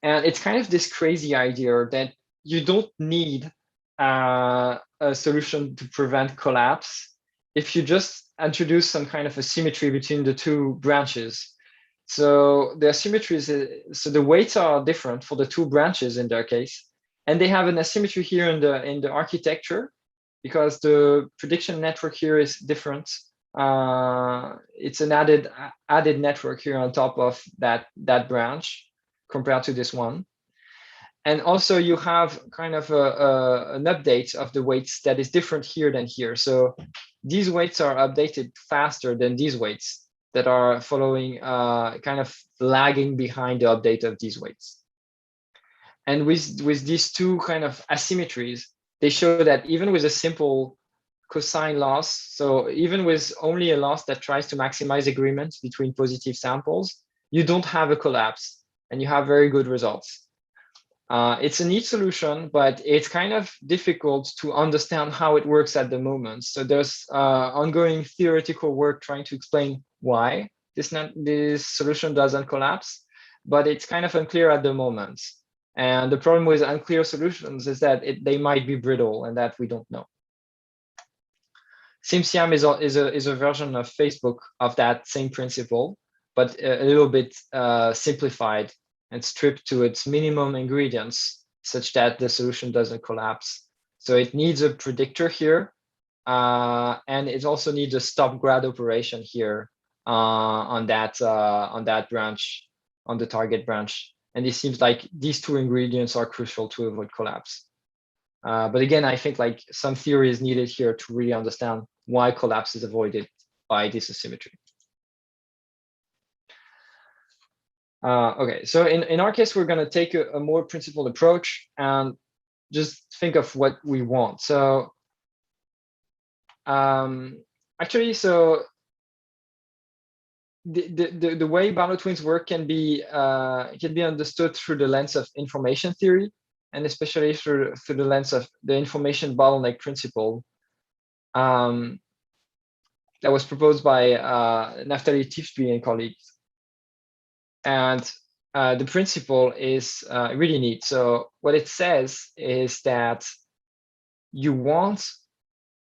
And it's kind of this crazy idea that you don't need a solution to prevent collapse if you just introduce some kind of asymmetry between the two branches. So the asymmetries, so the weights are different for the two branches in their case, and they have an asymmetry here in the architecture because the prediction network here is different. It's an added network here on top of that branch compared to this one. And also you have kind of an update of the weights that is different here than here. So these weights are updated faster than these weights that are following, kind of lagging behind the update of these weights. And with these two kind of asymmetries, they show that even with a simple cosine loss, so even with only a loss that tries to maximize agreement between positive samples, you don't have a collapse and you have very good results. It's a neat solution, but it's kind of difficult to understand how it works at the moment. So there's ongoing theoretical work trying to explain why this solution doesn't collapse, but it's kind of unclear at the moment. And the problem with unclear solutions is that they might be brittle, and that we don't know. SimSiam is a version of Facebook of that same principle, but a little bit simplified and stripped to its minimum ingredients such that the solution doesn't collapse. So it needs a predictor here, and it also needs a stop grad operation here on that branch, on the target branch. And it seems like these two ingredients are crucial to avoid collapse. But again, I think like some theory is needed here to really understand why collapse is avoided by this asymmetry. Okay, so in our case, we're going to take a more principled approach and just think of what we want. So actually, so the way Barlow twins work can be understood through the lens of information theory, and especially through the lens of the information bottleneck principle that was proposed by Naftali Tifsby and colleagues. And the principle is really neat. So what it says is that you want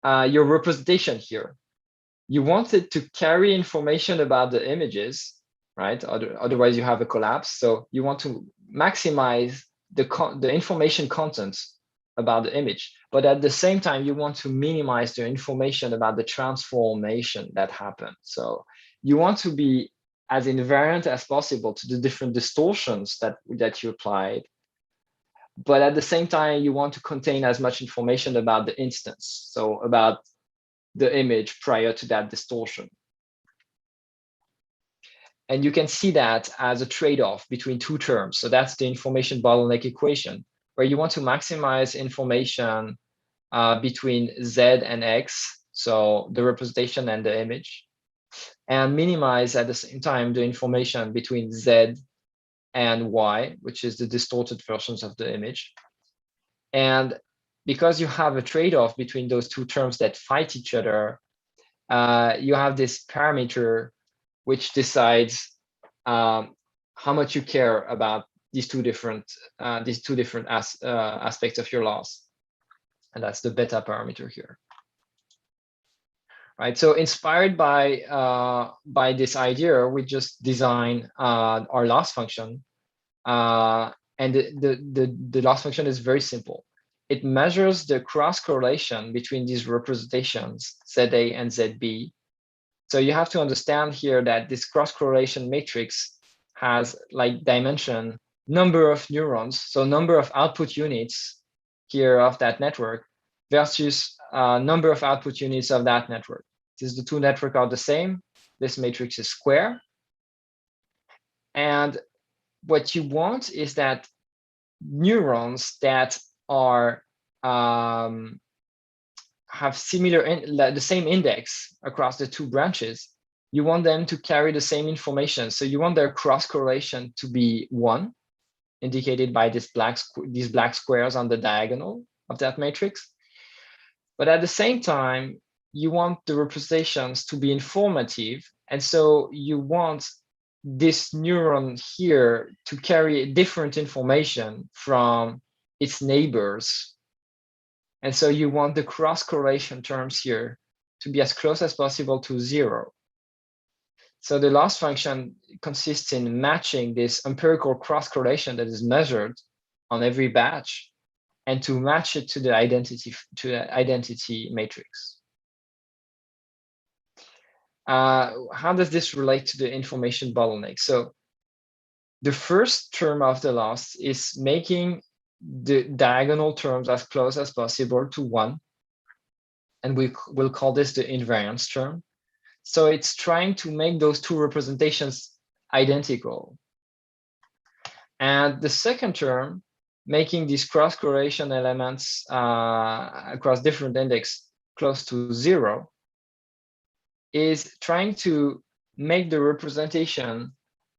your representation here. You want it to carry information about the images, right? Otherwise, you have a collapse. So you want to maximize the information content about the image, but at the same time, you want to minimize the information about the transformation that happened. So you want to be as invariant as possible to the different distortions that you applied. But at the same time, you want to contain as much information about the instance, so about the image prior to that distortion. And you can see that as a trade-off between two terms. So that's the information bottleneck equation, where you want to maximize information between Z and X, so the representation and the image, and minimize at the same time the information between Z and Y, which is the distorted versions of the image. And because you have a trade-off between those two terms that fight each other, you have this parameter which decides how much you care about these two different aspects of your loss, and that's the beta parameter here. Right. So inspired by this idea, we just design our loss function, and the loss function is very simple. It measures the cross correlation between these representations ZA and ZB. So you have to understand here that this cross correlation matrix has like dimension number of neurons, so number of output units here of that network versus number of output units of that network. Since the two networks are the same, this matrix is square. And what you want is that neurons that are have the same index across the two branches, you want them to carry the same information. So you want their cross correlation to be 1, indicated by these black squares on the diagonal of that matrix. But at the same time, you want the representations to be informative. And so you want this neuron here to carry different information from its neighbors. And so you want the cross correlation terms here to be as close as possible to 0. So the loss function consists in matching this empirical cross correlation that is measured on every batch, and to match it to the identity matrix. How does this relate to the information bottleneck? So the first term of the loss is making the diagonal terms as close as possible to 1. And we will call this the invariance term. So it's trying to make those two representations identical. And the second term, making these cross correlation elements across different index close to 0, is trying to make the representation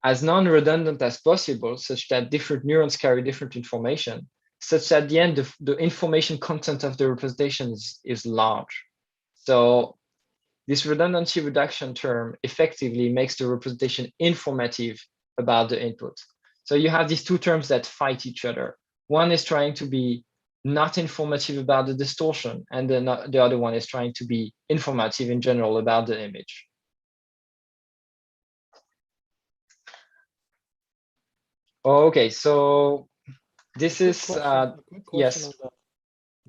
as non-redundant as possible, such that different neurons carry different information, such that at the end, the information content of the representation is large. So this redundancy reduction term effectively makes the representation informative about the input. So you have these two terms that fight each other. One is trying to be not informative about the distortion, and the other one is trying to be informative in general about the image. Okay, so this is a quick question yes. on that.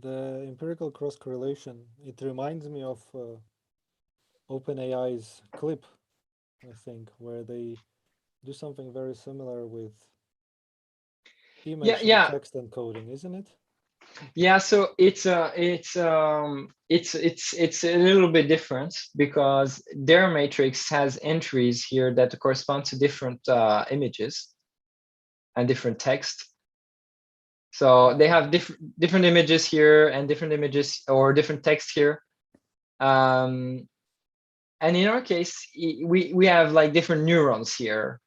The empirical cross correlation. It reminds me of OpenAI's clip, I think, where they do something very similar with image and Yeah. text encoding, isn't it? Yeah, so it's a little bit different because their matrix has entries here that correspond to different images and different text. So they have different images here and different images or different text here. And in our case, we have like different neurons here.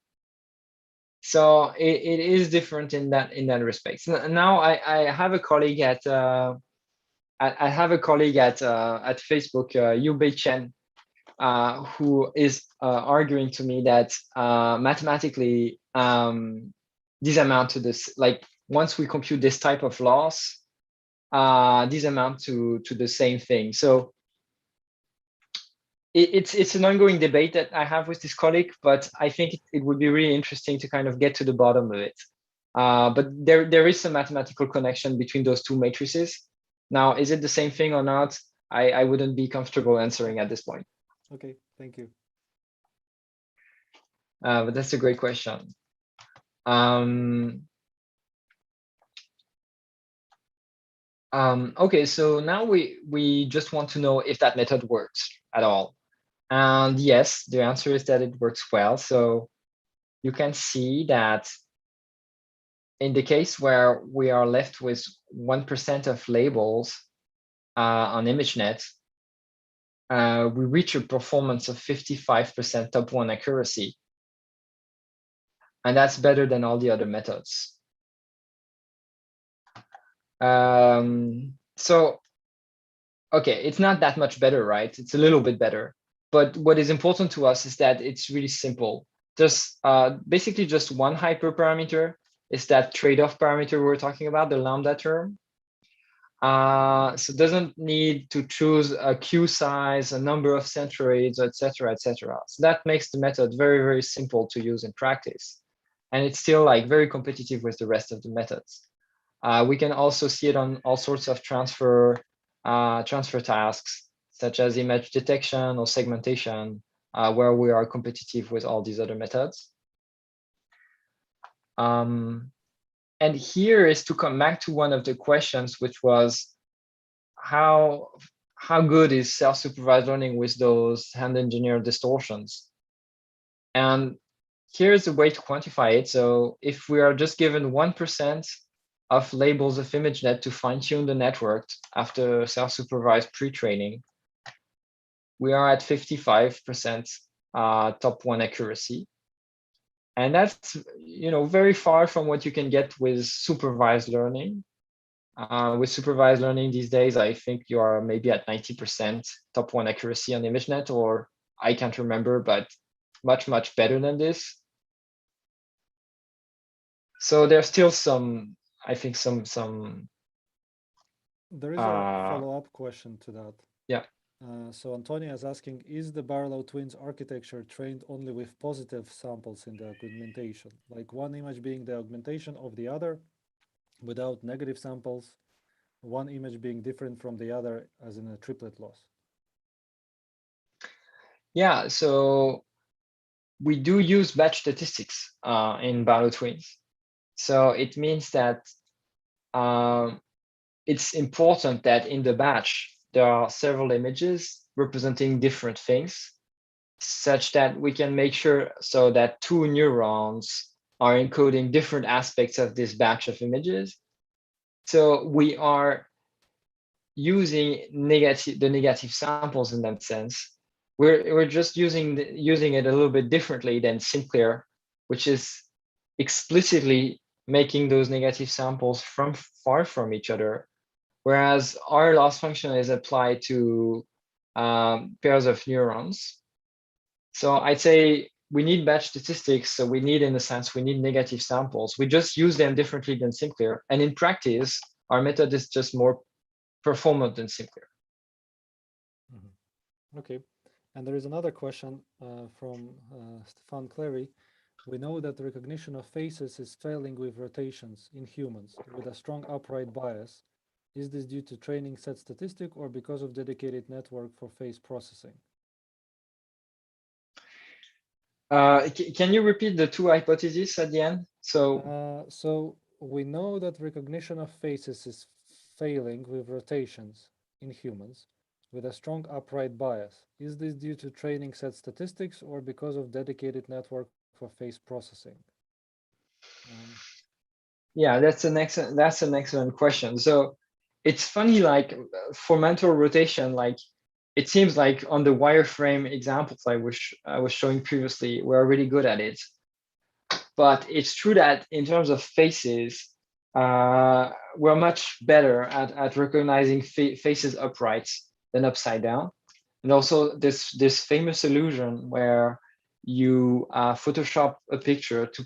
So it is different in that respect. So now I have a colleague at I have a colleague at Facebook, Yubei Chen, who is arguing to me that mathematically these amount to this, like once we compute this type of loss, these amount to the same thing. So it's an ongoing debate that I have with this colleague, but I think it would be really interesting to kind of get to the bottom of it. But there is some mathematical connection between those two matrices. Now, is it the same thing or not? I wouldn't be comfortable answering at this point. Okay, thank you. But that's a great question. Okay, so now we just want to know if that method works at all. And yes, the answer is that it works well. So you can see that in the case where we are left with 1% of labels on ImageNet, we reach a performance of 55% top one accuracy. And that's better than all the other methods. So, okay, it's not that much better, right? It's a little bit better. But what is important to us is that it's really simple. Just basically just one hyperparameter is that trade-off parameter we're talking about, the lambda term. So it doesn't need to choose a queue size, a number of centroids, etc., etc. So that makes the method very, very simple to use in practice. And it's still like very competitive with the rest of the methods. We can also see it on all sorts of transfer tasks, such as image detection or segmentation, where we are competitive with all these other methods. And here is to come back to one of the questions, which was how good is self-supervised learning with those hand-engineered distortions? And here's a way to quantify it. So if we are just given 1% of labels of ImageNet to fine-tune the network after self-supervised pre-training, we are at 55% top one accuracy. And that's very far from what you can get with supervised learning. With supervised learning these days, I think you are maybe at 90% top one accuracy on ImageNet, or I can't remember, but much, much better than this. So there's still some, I think some. There is a follow-up question to that. Yeah. So Antonia is asking, is the Barlow twins architecture trained only with positive samples in the augmentation, like one image being the augmentation of the other without negative samples, one image being different from the other as in a triplet loss? Yeah, so we do use batch statistics in Barlow twins. So it means that it's important that in the batch, there are several images representing different things, such that we can make sure so that two neurons are encoding different aspects of this batch of images. So we are using the negative samples in that sense. We're just using it a little bit differently than Sinclair, which is explicitly making those negative samples from far from each other, whereas our loss function is applied to pairs of neurons. So I'd say we need batch statistics. So we need, in a sense, we need negative samples. We just use them differently than Sinclair. And in practice, our method is just more performant than Sinclair. Okay. And there is another question from Stéphane Clary. We know that the recognition of faces is failing with rotations in humans with a strong upright bias. Is this due to training set statistic or because of dedicated network for face processing? Can you repeat the two hypotheses at the end? So we know that recognition of faces is failing with rotations in humans with a strong upright bias. Is this due to training set statistics or because of dedicated network for face processing? Yeah, that's an excellent question. So it's funny, like for mental rotation, like it seems like on the wireframe examples I was showing previously, we're really good at it. But it's true that in terms of faces, we're much better at recognizing faces upright than upside down. And also this famous illusion where you Photoshop a picture to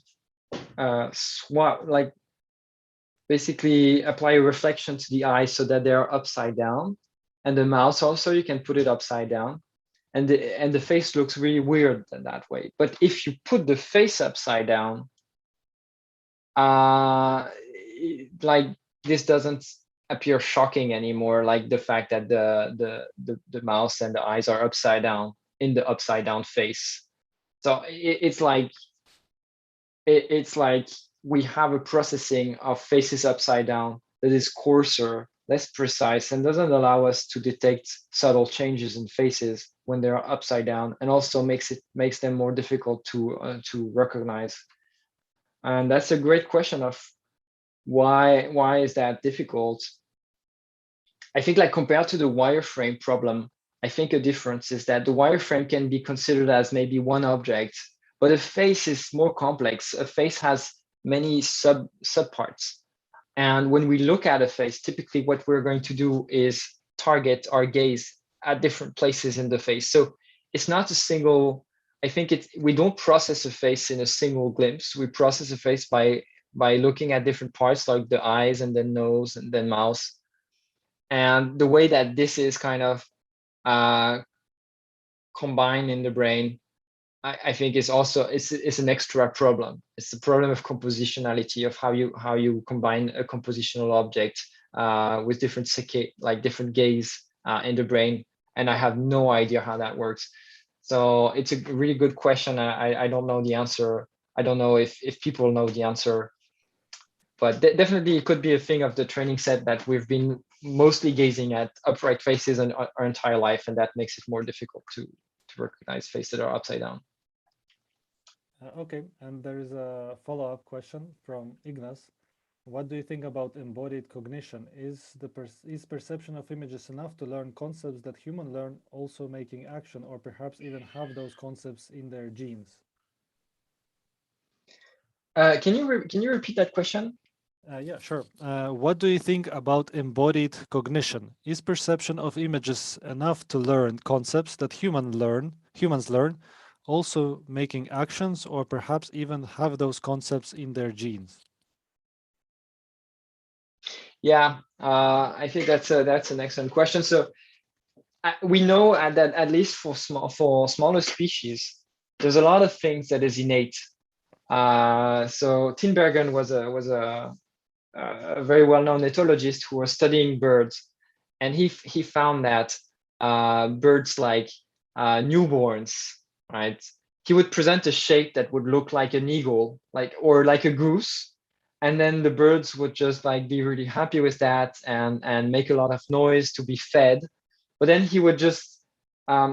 swap, like basically apply a reflection to the eyes so that they are upside down, and the mouth also you can put it upside down, and the face looks really weird in that way. But if you put the face upside down, like this doesn't appear shocking anymore, like the fact that the mouth and the eyes are upside down in the upside down face. So it's like we have a processing of faces upside down that is coarser, less precise, and doesn't allow us to detect subtle changes in faces when they're upside down, and also makes them more difficult to recognize. And that's a great question of why is that difficult? I think, like, compared to the wireframe problem, I think a difference is that the wireframe can be considered as maybe one object, but a face is more complex. A face has many subparts. And when we look at a face, typically what we're going to do is target our gaze at different places in the face. So it's not a single, I think we don't process a face in a single glimpse. We process a face by looking at different parts, like the eyes and then nose and then mouth. And the way that this is kind of combined in the brain, I think is also it's an extra problem. It's the problem of compositionality, of how you combine a compositional object with different different gaze in the brain. And I have no idea how that works. So it's a really good question. I don't know the answer. I don't know if people know the answer, but definitely it could be a thing of the training set that we've been mostly gazing at upright faces in our entire life, and that makes it more difficult to recognize faces that are upside down. Okay, and there is a follow-up question from Ignas. What do you think about embodied cognition? Is perception of images enough to learn concepts that humans learn, also making action, or perhaps even have those concepts in their genes? Can you repeat that question? Yeah, sure. What do you think about embodied cognition? Is perception of images enough to learn concepts that humans learn, also making actions, or perhaps even have those concepts in their genes? Yeah, I think that's an excellent question. So we know that at least for smaller species, there's a lot of things that is innate. So Tinbergen was a very well-known ethologist who was studying birds, and he found that birds like newborns, right? He would present a shape that would look like an eagle, or like a goose, and then the birds would just like be really happy with that and make a lot of noise to be fed. But then he would just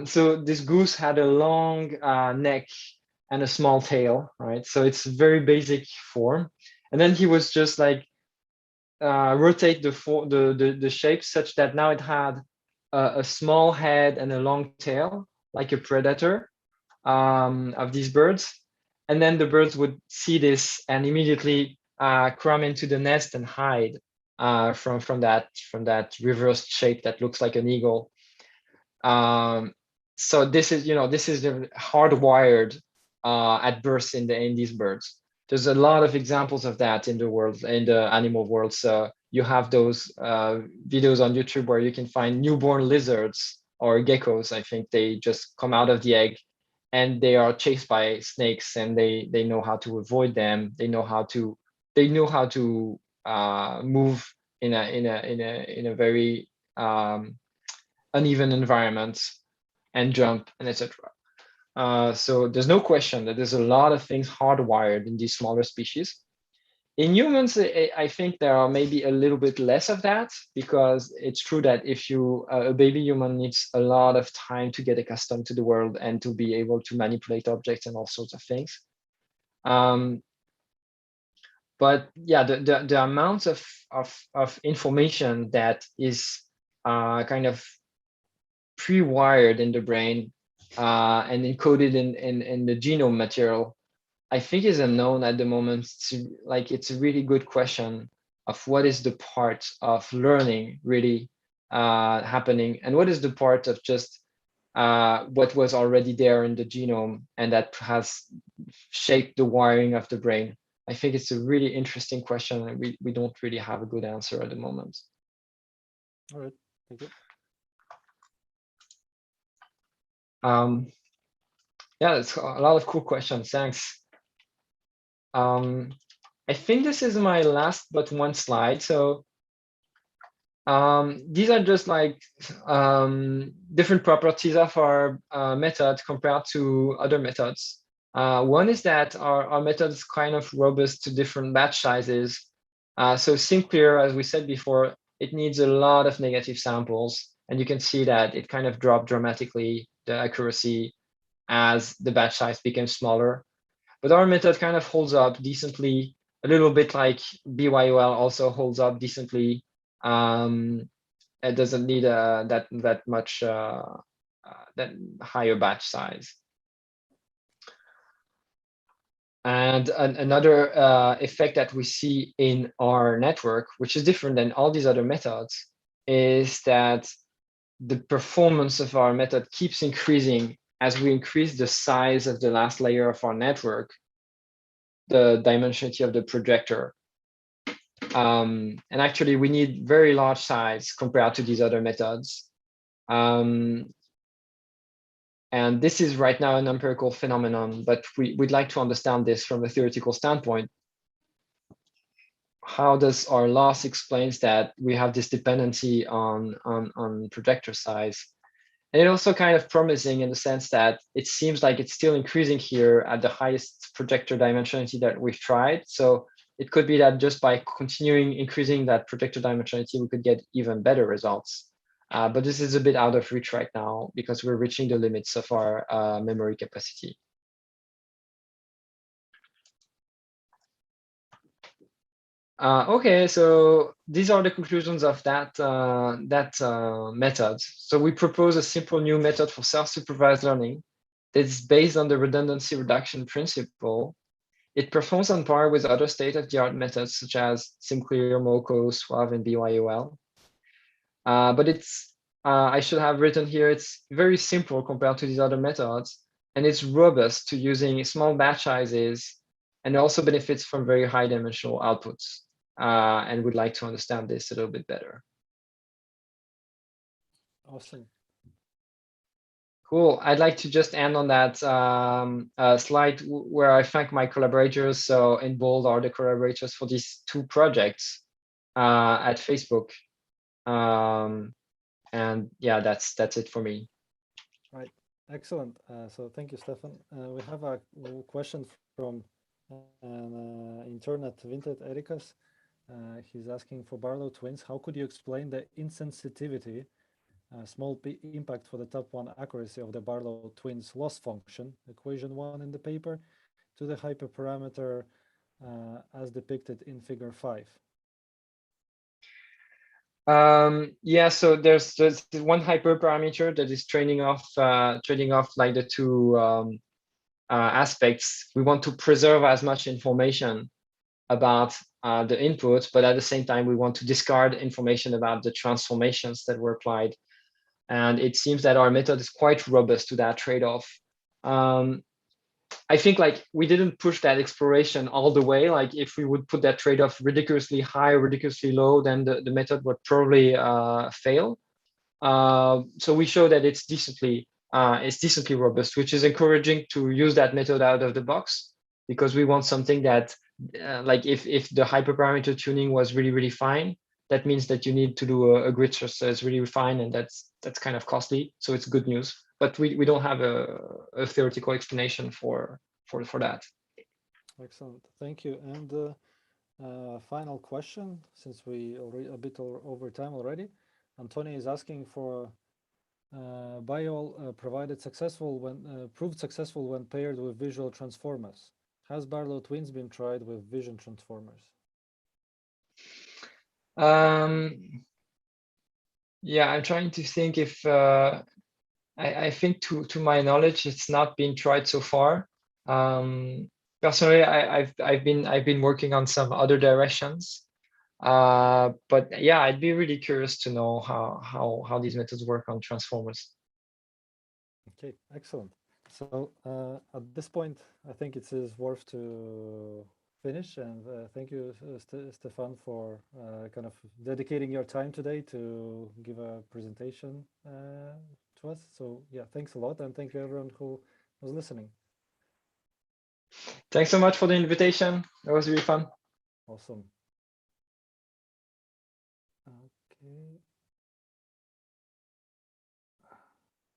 so this goose had a long neck and a small tail, right? So it's very basic form. And then he was just like rotate the shape such that now it had a small head and a long tail, like a predator of these birds. and then the birds would see this and immediately cram into the nest and hide from that reversed shape that looks like an eagle. So this is hardwired at birth in these birds. There's a lot of examples of that in the world, in the animal world. So you have those videos on YouTube where you can find newborn lizards or geckos. I think they just come out of the egg and they are chased by snakes, and they know how to avoid them. They know how to move in a very uneven environment and jump and etc. So there's no question that there's a lot of things hardwired in these smaller species. In humans, I think there are maybe a little bit less of that, because it's true that if a baby human needs a lot of time to get accustomed to the world and to be able to manipulate objects and all sorts of things. But yeah, the amount of information that is kind of pre-wired in the brain and encoded in the genome material, I think is unknown at the moment. It's a really good question of what is the part of learning really happening, and what is the part of just what was already there in the genome and that has shaped the wiring of the brain. I think it's a really interesting question, and we don't really have a good answer at the moment. All right, thank you. Yeah, it's a lot of cool questions. Thanks. I think this is my last but one slide. So these are just like different properties of our method compared to other methods. One is that our method is kind of robust to different batch sizes. So SimClear, as we said before, it needs a lot of negative samples. And you can see that it kind of dropped dramatically, the accuracy, as the batch size became smaller. But our method kind of holds up decently, a little bit like BYOL also holds up decently. It doesn't need that much that higher batch size. And another effect that we see in our network, which is different than all these other methods, is that the performance of our method keeps increasing as we increase the size of the last layer of our network, the dimensionality of the projector. And actually, we need very large size compared to these other methods. And this is right now an empirical phenomenon, but we'd like to understand this from a theoretical standpoint. How does our loss explains that we have this dependency on projector size? And it's also kind of promising in the sense that it seems like it's still increasing here at the highest projector dimensionality that we've tried. So it could be that just by continuing increasing that projector dimensionality, we could get even better results. But this is a bit out of reach right now because we're reaching the limits of our memory capacity. Okay, so these are the conclusions of that method. So we propose a simple new method for self-supervised learning that's based on the redundancy reduction principle. It performs on par with other state-of-the-art methods such as SimClear, MoCo, SWAV, and BYOL. But it's, I should have written here, it's very simple compared to these other methods, and it's robust to using small batch sizes, and also benefits from very high dimensional outputs. And would like to understand this a little bit better. Awesome. Cool. I'd like to just end on that slide where I thank my collaborators. So in bold are the collaborators for these two projects at Facebook. And yeah, that's it for me. Right. Excellent. So thank you, Stefan. We have a question from an intern at Vinted, Ericus. He's asking, for Barlow twins, how could you explain the insensitivity, small impact for the top one accuracy of the Barlow twins loss function, equation 1 in the paper, to the hyperparameter as depicted in figure 5? Yeah, so there's one hyperparameter that is trading off like the two aspects. We want to preserve as much information about the input, but at the same time, we want to discard information about the transformations that were applied. And it seems that our method is quite robust to that trade-off. I think like we didn't push that exploration all the way. Like if we would put that trade-off ridiculously high or ridiculously low, then the method would probably fail. So we show that it's decently robust, which is encouraging to use that method out of the box, because we want something that like if the hyperparameter tuning was really fine, that means that you need to do a grid search that's really refined, and that's kind of costly. So it's good news, but we don't have a theoretical explanation for that. Excellent, thank you. And final question, since we already a bit over time already. Antonio is asking for Biol proved successful when paired with visual transformers. Has Barlow twins been tried with vision transformers? Yeah, I'm trying to think if I think to my knowledge, it's not been tried so far. Personally, I've been working on some other directions, but yeah, I'd be really curious to know how these methods work on transformers. Okay, excellent. So at this point, I think it is worth to finish, and thank you, Stéphane, for kind of dedicating your time today to give a presentation to us. So yeah, thanks a lot, and thank you everyone who was listening. Thanks so much for the invitation. It was really fun. Awesome.